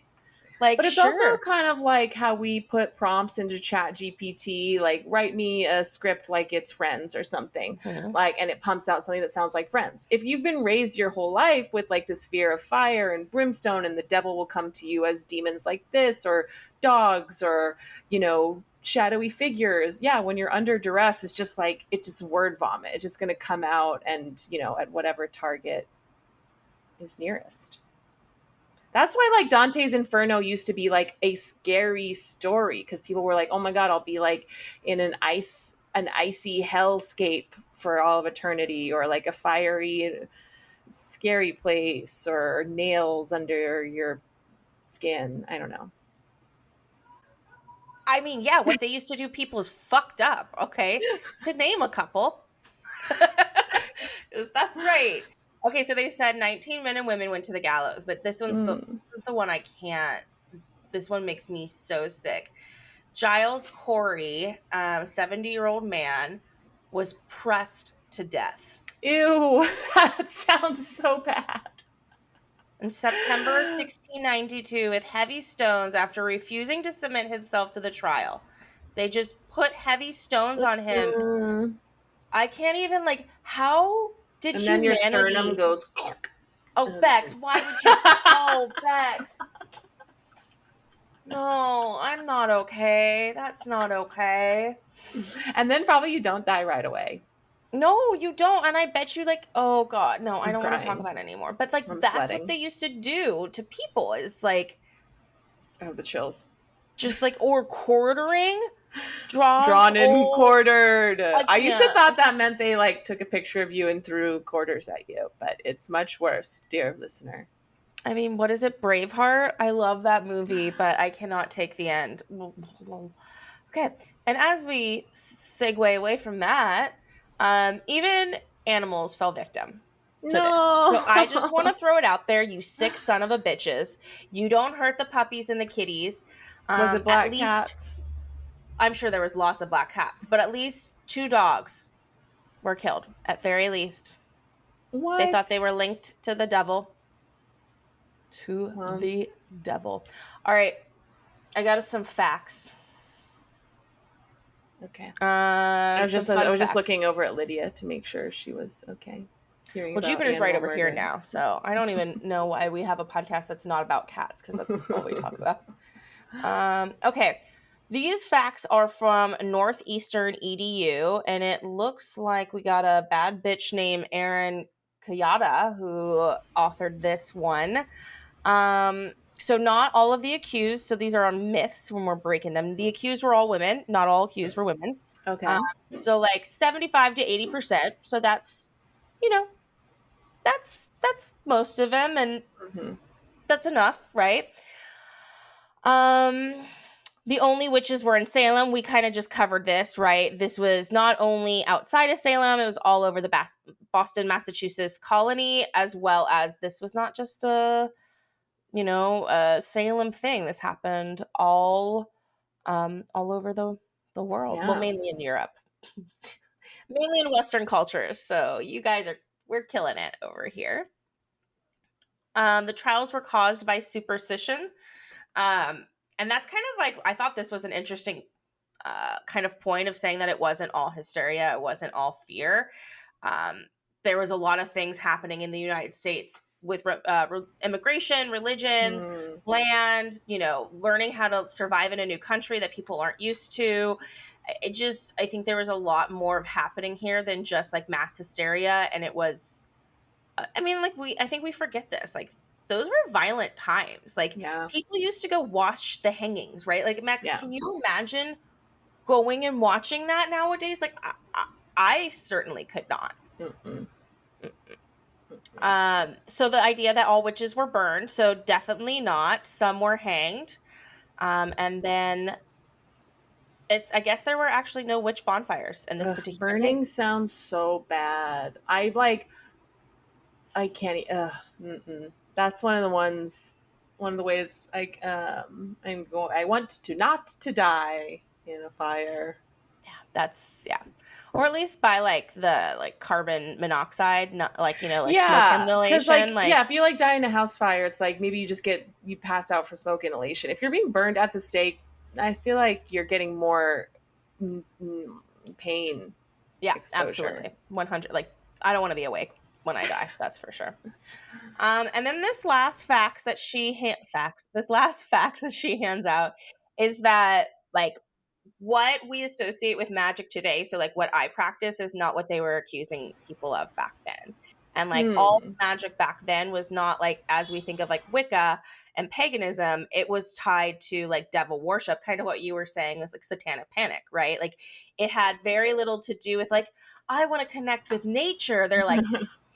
Like, But it's also sure. kind of like how we put prompts into Chat GPT, like write me a script like it's Friends or something, Mhm. like, and it pumps out something that sounds like Friends. If you've been raised your whole life with like this fear of fire and brimstone, and the devil will come to you as demons like this, or dogs, or shadowy figures. Yeah, when you're under duress, it's just like it's just word vomit. It's just going to come out, and at whatever target is nearest. That's why like Dante's Inferno used to be like a scary story, because people were like, "Oh my god, I'll be like in an icy hellscape for all of eternity, or like a fiery scary place, or nails under your skin." I don't know. I mean, yeah, what they used to do people is fucked up, okay? To name a couple. is. That's right. Okay, so they said 19 men and women went to the gallows, but this Mm. is the one I can't. This one makes me so sick. Giles Corey, 70-year-old man, was pressed to death. Ew, that sounds so bad. In September 1692 with heavy stones after refusing to submit himself to the trial. They just put heavy stones on him. Uh, I can't even, like, how did and then your sternum humanity. goes. Oh, Bex, why would you? Oh, Bex. No, I'm not okay. That's not okay. And then probably you don't die right away. No, you don't. And I bet you, like, oh God, no, I I'm don't want to talk crying. about it anymore. But, like, I'm that's what sweating. they used to do to people, is like, I have the chills. just like, or quartering, draw a Drawn and hole. quartered. I I used to can't. thought that meant they like took a picture of you and threw quarters at you, but it's much worse, dear listener. I mean, what is it? Braveheart? I love that movie, but I cannot take the end. Okay. And as we segue away from that, even animals fell victim to this. So I just want No. to throw it out there, you sick son of a bitches. You don't hurt the puppies and the kitties. Was it At black least, cats? I'm sure there was lots of black cats, but at least 2 dogs were killed, at very least. They thought they What? were linked to the devil. To Well, the devil. All right. I got us some facts. okay. I was Some just I fun was just facts. looking over at Lydia to make sure she was okay. Hearing Well, about Jupiter's right animal over here murder. now, so I don't even know why we have a podcast that's not about cats, because that's all we talk about. Okay. These facts are from Northeastern EDU, and it looks like we got a bad bitch named Erin Kayada who authored this one. So not all of the accused, so these are on myths when we're breaking them. The accused were all women, not all accused were women. Um, Okay. so like 75 to 80%. So that's, you know, that's most of them, and Hmm. that's enough, right? Um the only witches were in Salem. We kind of just covered this, right? This was not only outside of Salem, it was all over the Boston, Massachusetts colony, as well as this was not just a Salem thing. This happened all over the world. Well, Yeah. mainly in Europe, mainly in Western cultures. So you guys we're killing it over here. The trials were caused by superstition. And that's kind of like, I thought this was an interesting kind of point of saying that it wasn't all hysteria, it wasn't all fear. Um, there was a lot of things happening in the United States with immigration, religion, Mm. land, learning how to survive in a new country that people aren't used to. I think there was a lot more of happening here than just like mass hysteria. And it was, I mean, like I think we forget this. Like those were violent times. Like Yeah. people used to go watch the hangings, right? Like Max, Yeah. can you imagine going and watching that nowadays? Like I certainly could not. Mm-mm. So the idea that all witches were burned, so definitely not. Some were hanged. And then I guess there were actually no witch bonfires in this Ugh, particular burning case. sounds so bad. I can't. Mm-mm. That's one of the ways I want to not to die in a fire. Yeah. Or at least by like the like carbon monoxide, not like, like smoke Yeah, because inhalation. Like, if you like die in a house fire, it's like maybe you pass out for smoke inhalation. If you're being burned at the stake, I feel like you're getting more mm, mm, pain yeah, exposure. absolutely. 100. Like, I don't want to be awake when I die. That's for sure. And then this last fact that this last fact that she hands out is that like what we associate with magic today, so like what I practice, is not what they were accusing people of back then. And like all Hmm. magic back then was not like as we think of like Wicca and paganism. It was tied to like devil worship, kind of what you were saying was like satanic panic, right? Like it had very little to do with like, I want to connect with nature. They're like,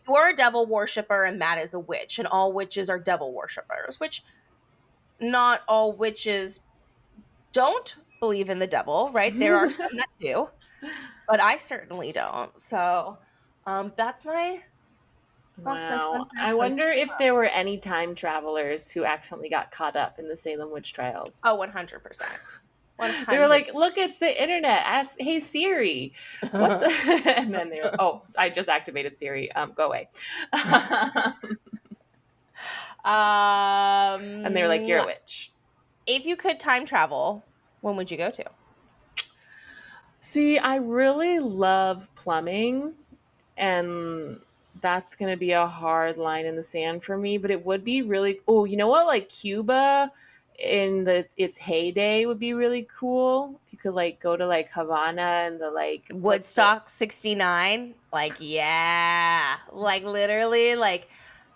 you're a devil worshiper and that is a witch, and all witches are devil worshippers, which not all witches don't believe in the devil, right? There are some that do, but I certainly don't. So that's my Lost my fun Wow. I facts on wonder Salem. if there were any time travelers who accidentally got caught up in the Salem witch trials. Oh, 100%. They were 100. like, "Look, it's the internet. Ask, hey Siri, what's?" And then they were, "Oh, I just activated Siri. Go away." And they were like, "You're a witch." If you could time travel, when would you go to? See, I really love plumbing, and that's going to be a hard line in the sand for me, but it would be really, oh, you know what, like Cuba in the its heyday would be really cool if you could like go to like Havana and the like what's the Woodstock 69? Like, yeah. Like, literally, like,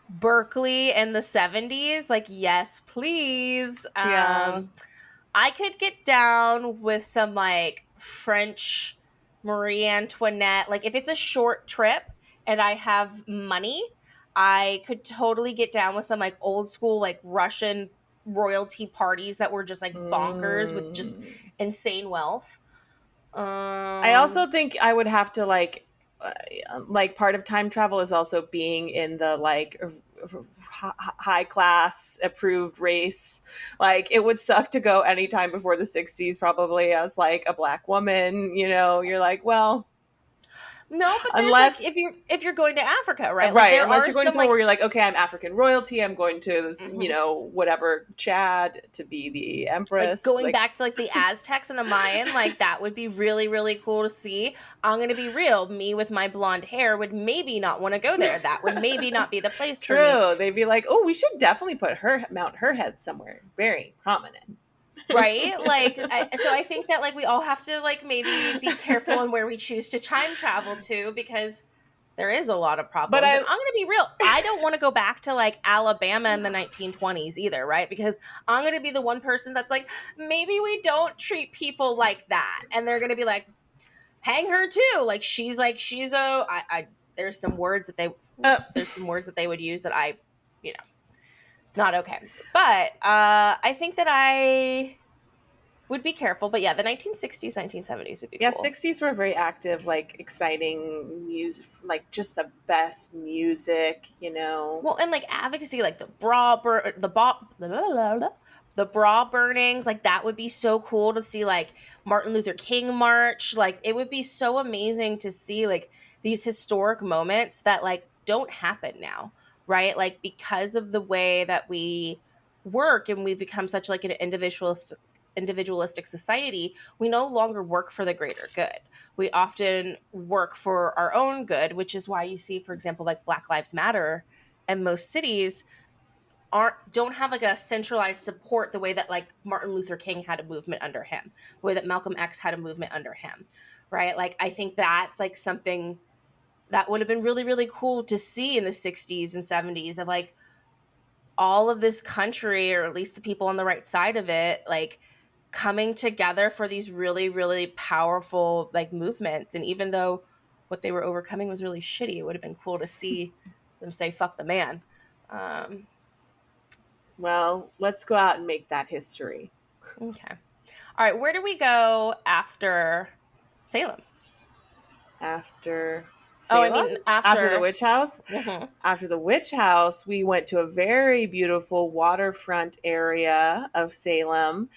Berkeley in the 70s? Like, yes, please. yeah. I could get down with some like French Marie Antoinette. Like if it's a short trip and I have money, I could totally get down with some like old school like Russian royalty parties that were just like bonkers with just Mm. insane wealth. I Um also think I would have to uh, like part of time travel is also being in the like high class approved race. Like it would suck to go anytime before the 60s probably as like a black woman, you know, you're like, well, no, but there's like unless if you're going to Africa, right? Like right, there unless are you're going some somewhere like where you're like, okay, I'm African royalty, I'm going to this, you mhm. know, whatever Chad to be the Like empress, going like back to like the Aztecs and the Mayan, like that would be really, really cool to see. I'm gonna be real. Me with my blonde hair would maybe not want to go there. That would maybe not be the place for me. true. They'd be like, oh, we should definitely put her mount her head somewhere very prominent. Right? Like so I think that like we all have to like maybe be careful on where we choose to time travel to because there is a lot of But problems. And I I'm going to be real. I don't want to go back to like Alabama in the 1920s either, right? Because I'm going to be the one person that's like, maybe we don't treat people like that. And they're going to be like, hang her too. Like she's there's some words that uh, they would use that I, you know, not okay. But I think that I would be careful. But yeah, the 1960s, 1970s would be yeah, cool. 60s were very active, like exciting music, like just the best music, you know. Well, and like advocacy, like the the bra burnings, like that would be so cool to see. Like Martin Luther King march, like it would be so amazing to see like these historic moments that like don't happen now, right? Like because of the way that we work and we've become such like an individualistic society, we no longer work for the greater good. We often work for our own good, which is why you see, for example, like Black Lives Matter and most cities aren't don't have like a centralized support the way that like Martin Luther King had a movement under him, the way that Malcolm X had a movement under him, right? Like I think that's like something that would have been really, really cool to see in the 60s and 70s of like all of this country, or at least the people on the right side of it, like coming together for these really, really powerful like movements. And even though what they were overcoming was really shitty, it would have been cool to see them say "fuck the man." Um, Well, let's go out and make that history. okay, all right. Where do we go after Salem? After Oh, I Salem? mean After the after. witch house? Mhm. After the witch house, we went to a very beautiful waterfront area of Salem.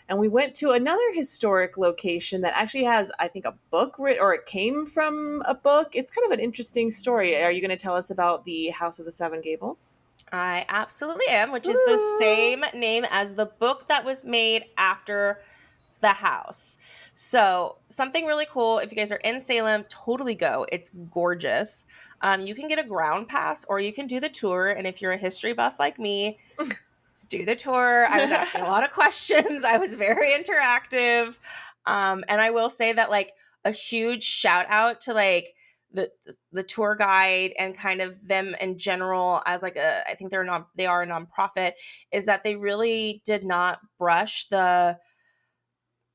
And we went to another historic location that actually has, I think, a book written, or it came from a book. It's kind of an interesting story. Are you going to tell us about the House of the Seven Gables? I absolutely am, which is the Woo! same name as the book that was made after the house. So, something really cool. If you guys are in Salem, totally go. It's gorgeous. You can get a ground pass or you can do the tour. And if you're a history buff like me, do the tour. I was asking a lot of questions. I was very interactive. And I will say that, like, a huge shout out to like the tour guide and kind of them in general as like I think they are a nonprofit, is that they really did not brush the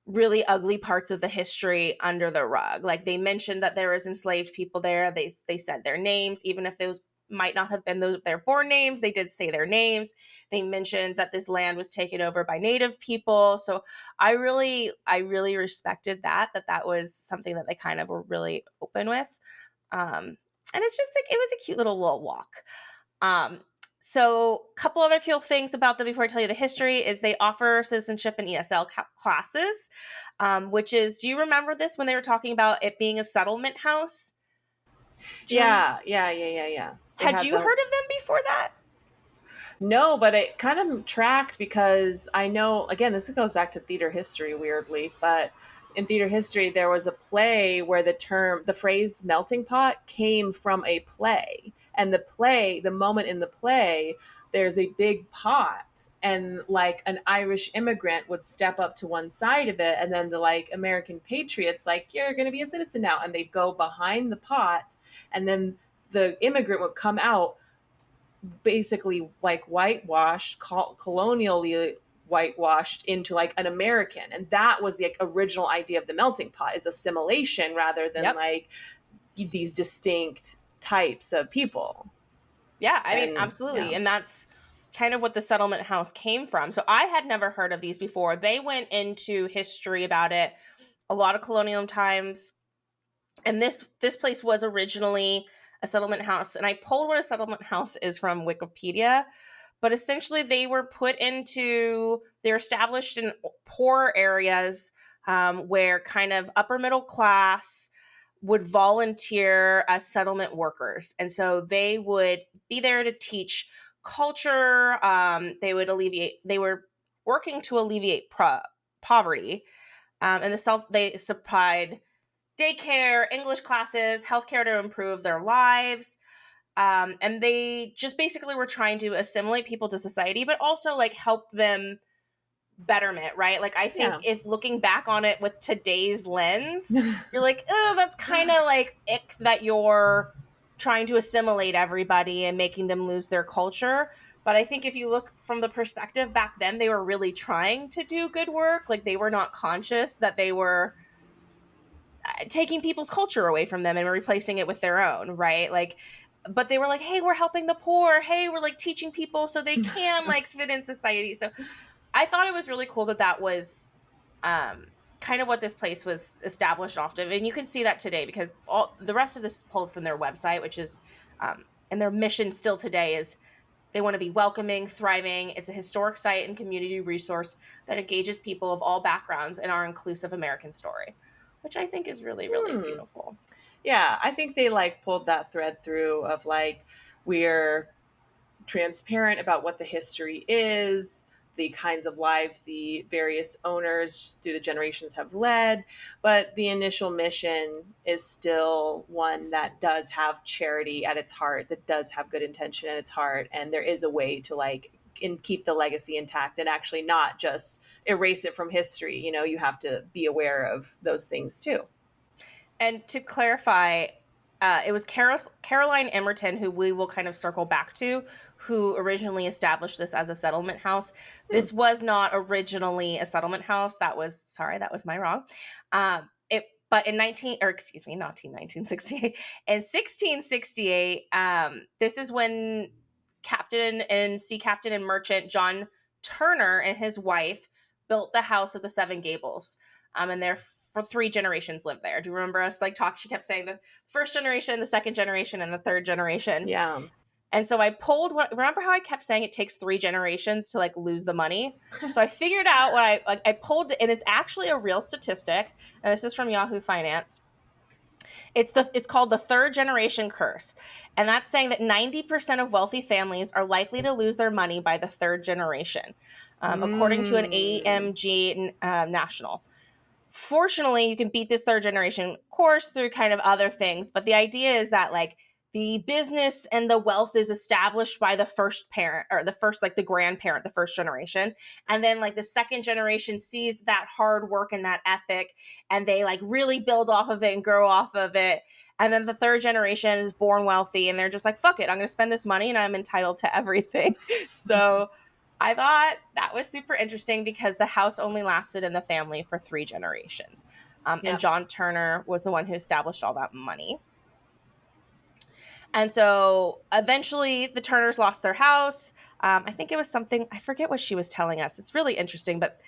really ugly parts of the history under the rug. Like they mentioned that there was enslaved people there. They said their names, even if those might not have been those their born names. They did say their names. They mentioned that this land was taken over by native people. So I really respected that was something that they kind of were really open with. Um, And it's just like, it was a cute little walk. Um, so a couple other cool things about them before I tell you the history is they offer citizenship and ESL classes, which is, do you remember this when they were talking about it being a settlement house? Do you remember? Yeah. They Had had you the heard of them before that? No, but it kind of tracked because I know, again, this goes back to theater history weirdly, but in theater history, there was a play where the phrase melting pot came from a play. And the moment in the play, there's a big pot, and like an Irish immigrant would step up to one side of it, and then the like American patriots, like, you're going to be a citizen now. And they'd go behind the pot, and then the immigrant would come out basically like whitewashed, colonially whitewashed into like an American. And that was the like, original idea of the melting pot, is assimilation rather than Yep. like these distinct types of people. Yeah, I mean, And absolutely. yeah. And that's kind of what the settlement house came from. So I had never heard of these before. They went into history about it, a lot of colonial times. And this place was originally a settlement house. And I pulled what a settlement house is from Wikipedia, but essentially they're established in poor areas, where kind of upper middle class would volunteer as settlement workers. And so they would be there to teach culture. They were working to alleviate poverty. They supplied daycare, English classes, healthcare to improve their lives. And they just basically were trying to assimilate people to society, but also like help them betterment, right? Like, I think Yeah. if looking back on it with today's lens, you're like, oh, that's kind of like ick that you're trying to assimilate everybody and making them lose their culture. But I think if you look from the perspective back then, they were really trying to do good work. Like, they were not conscious that they were taking people's culture away from them and replacing it with their own, right? Like, but they were like, hey, we're helping the poor. Hey, we're like teaching people so they can like fit in society. So I thought it was really cool that that was um, kind of what this place was established off of. And you can see that today because all the rest of this is pulled from their website, which is, and their mission still today is they want to be welcoming, thriving. It's a historic site and community resource that engages people of all backgrounds in our inclusive American story, which I think is really, really Hmm. beautiful. Yeah, I think they like pulled that thread through of like, we're transparent about what the history is, the kinds of lives the various owners through the generations have led. But the initial mission is still one that does have charity at its heart, that does have good intention at its heart. And there is a way to like keep the legacy intact and actually not just erase it from history. You know, you have to be aware of those things too. And to clarify, it was Caroline Emerton, who we will kind of circle back to, who originally established this as a settlement house. Hmm. This was not originally a settlement house. That was my wrong. But in 1968, in 1668, this is when sea captain and merchant John Turner and his wife built the House of the Seven Gables. And they're for 3 generations lived there. Do you remember us like talk? She kept saying the first generation, the second generation, and the third generation. Yeah. And so I pulled remember how I kept saying it takes 3 generations to like lose the money? So I figured out what I pulled, and it's actually a real statistic. And this is from Yahoo Finance. It's called the third generation curse. And that's saying that 90% of wealthy families are likely to lose their money by the third generation, according to an Mm. AMG National. Fortunately, you can beat this third generation course through kind of other things, but the idea is that like the business and the wealth is established by the first parent, or the first, like the grandparent, the first generation, and then like the second generation sees that hard work and that ethic, and they like really build off of it and grow off of it. And then the third generation is born wealthy and they're just like, fuck it, I'm going to spend this money and I'm entitled to everything. So I thought that was super interesting because the house only lasted in the family for 3 generations. And Yeah. John Turner was the one who established all that money. And so eventually the Turners lost their house. I think it was something, I forget what she was telling us. It's really interesting, but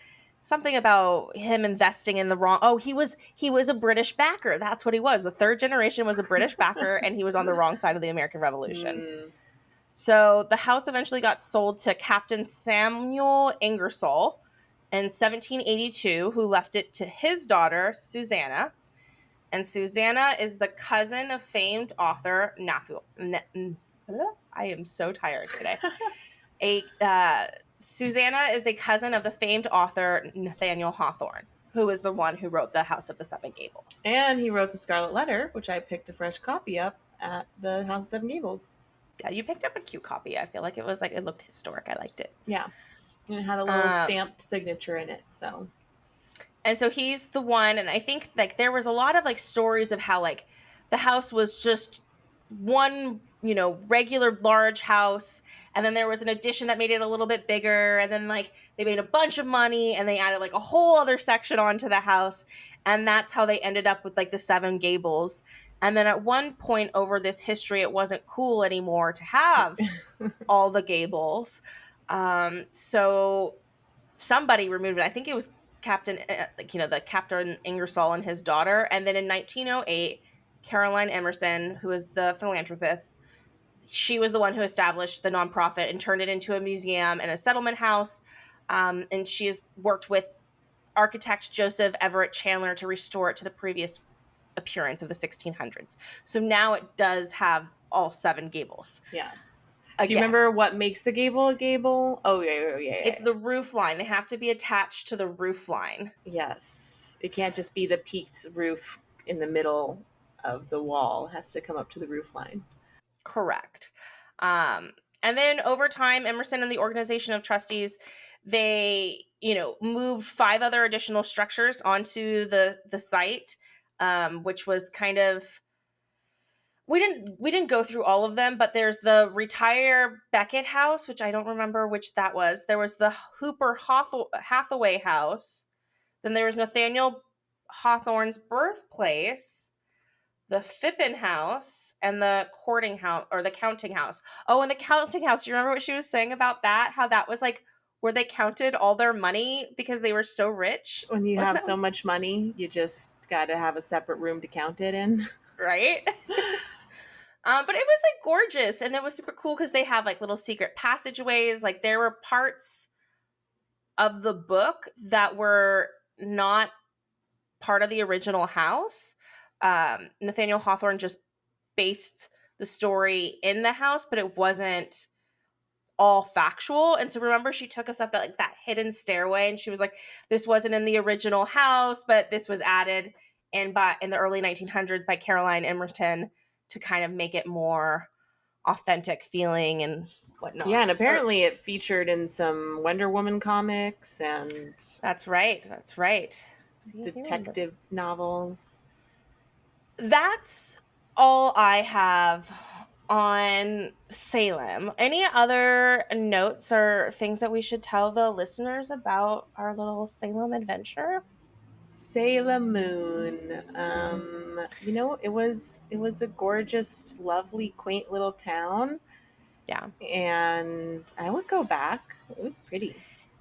something about him investing in the wrong. Oh, he was a British backer. That's what he was. The third generation was a British backer, and he was on the wrong side of the American Revolution. Mm. So the house eventually got sold to Captain Samuel Ingersoll in 1782, who left it to his daughter Susanna. And Susanna is the cousin of famed author I am so tired today. Susanna is a cousin of the famed author Nathaniel Hawthorne, who is the one who wrote The House of the Seven Gables. And he wrote The Scarlet Letter, which I picked a fresh copy up at the House of Seven Gables. Yeah, you picked up a cute copy. I feel like it was like, it looked historic. I liked it. Yeah. And it had a little stamped signature in it. So. And so he's the one, and I think like there was a lot of like stories of how like the house was just one, regular large house, and then there was an addition that made it a little bit bigger, and then like they made a bunch of money and they added like a whole other section onto the house, and that's how they ended up with like the Seven Gables. And then at one point over this history, it wasn't cool anymore to have all the gables. So somebody removed it. I think it was the Captain Ingersoll and his daughter. And then in 1908, Caroline Emerson, who was the philanthropist, she was the one who established the nonprofit and turned it into a museum and a settlement house. And she has worked with architect Joseph Everett Chandler to restore it to the previous appearance of the 1600s. So now it does have all seven gables. Yes. Again. Do you remember what makes the gable a gable? Oh, yeah. It's the roof line. They have to be attached to the roof line. Yes. It can't just be the peaked roof in the middle of the wall. It has to come up to the roof line. Correct. And then over time, Emerson and the organization of trustees, they, moved 5 other additional structures onto the site, which was kind of, we didn't go through all of them, but there's the retire Beckett house, which I don't remember which that was. There was the Hooper Hathaway house. Then there was Nathaniel Hawthorne's birthplace, the Phippen house, and the courting house, or the counting house. Oh, and the counting house. Do you remember what she was saying about that? How that was like where they counted all their money because they were so rich. When you have so much money, you just got to have a separate room to count it in. Right? But it was like gorgeous, and it was super cool because they have like little secret passageways. Like there were parts of the book that were not part of the original house. Nathaniel Hawthorne just based the story in the house, but it wasn't all factual. And so remember, she took us up that hidden stairway, and she was like, this wasn't in the original house, but this was added in the early 1900s by Caroline Emerson to kind of make it more authentic feeling and whatnot. Yeah, and apparently it featured in some Wonder Woman comics and That's right. detective novels. That's all I have on Salem. Any other notes or things that we should tell the listeners about our little Salem adventure? Salem Moon. It was a gorgeous, lovely, quaint little town. Yeah. And I would go back. It was pretty.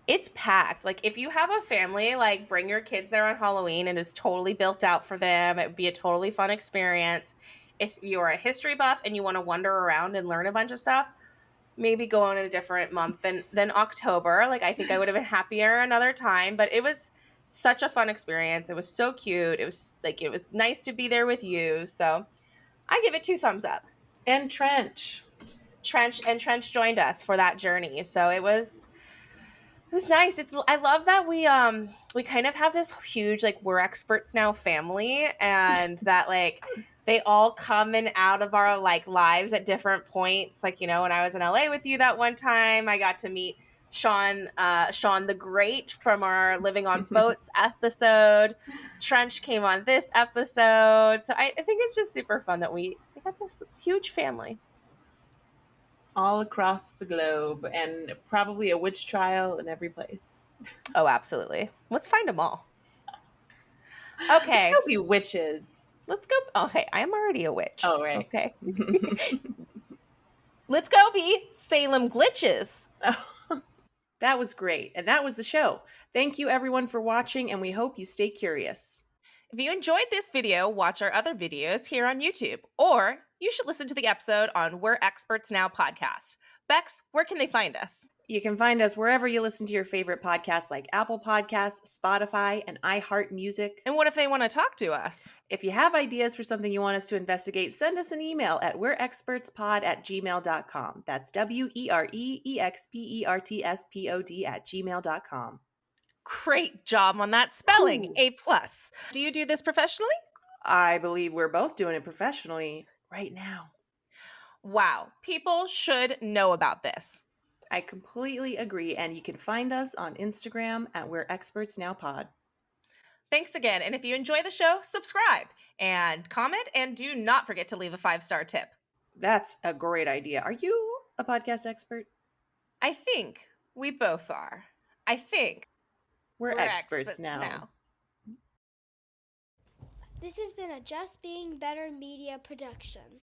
It's packed. Like if you have a family, like bring your kids there on Halloween, and it's totally built out for them. It would be a totally fun experience. If you're a history buff and you want to wander around and learn a bunch of stuff, maybe go on in a different month than October. Like I think I would have been happier another time, but it was such a fun experience. It was so cute. It was nice to be there with you. So I give it 2 thumbs up. And Trench joined us for that journey. So it was nice. I love that we kind of have this huge like we're experts now family, and that like they all come in out of our like lives at different points. Like, when I was in LA with you that one time, I got to meet Sean the Great from our Living on Boats episode. Trench came on this episode. So I think it's just super fun that we got this huge family. All across the globe, and probably a witch trial in every place. Oh, absolutely. Let's find them all. Okay. Let's go be witches. Let's go. Okay, I'm already a witch. Oh, right. Okay. Let's go be Salem Glitches. Oh. That was great. And that was the show. Thank you everyone for watching, and we hope you stay curious. If you enjoyed this video, watch our other videos here on YouTube, or you should listen to the episode on We're Experts Now podcast. Bex, where can they find us? You can find us wherever you listen to your favorite podcasts like Apple Podcasts, Spotify, and iHeart Music. And what if they want to talk to us? If you have ideas for something you want us to investigate, send us an email at we'reexpertspod@gmail.com. That's wereexpertspod@gmail.com. Great job on that spelling. Cool. A plus. Do you do this professionally? I believe we're both doing it professionally right now. Wow. People should know about this. I completely agree. And you can find us on Instagram at We're Experts Now Pod. Thanks again. And if you enjoy the show, subscribe and comment, and do not forget to leave a 5-star tip. That's a great idea. Are you a podcast expert? I think we both are. I think We're we're experts now. This has been a Just Being Better Media production.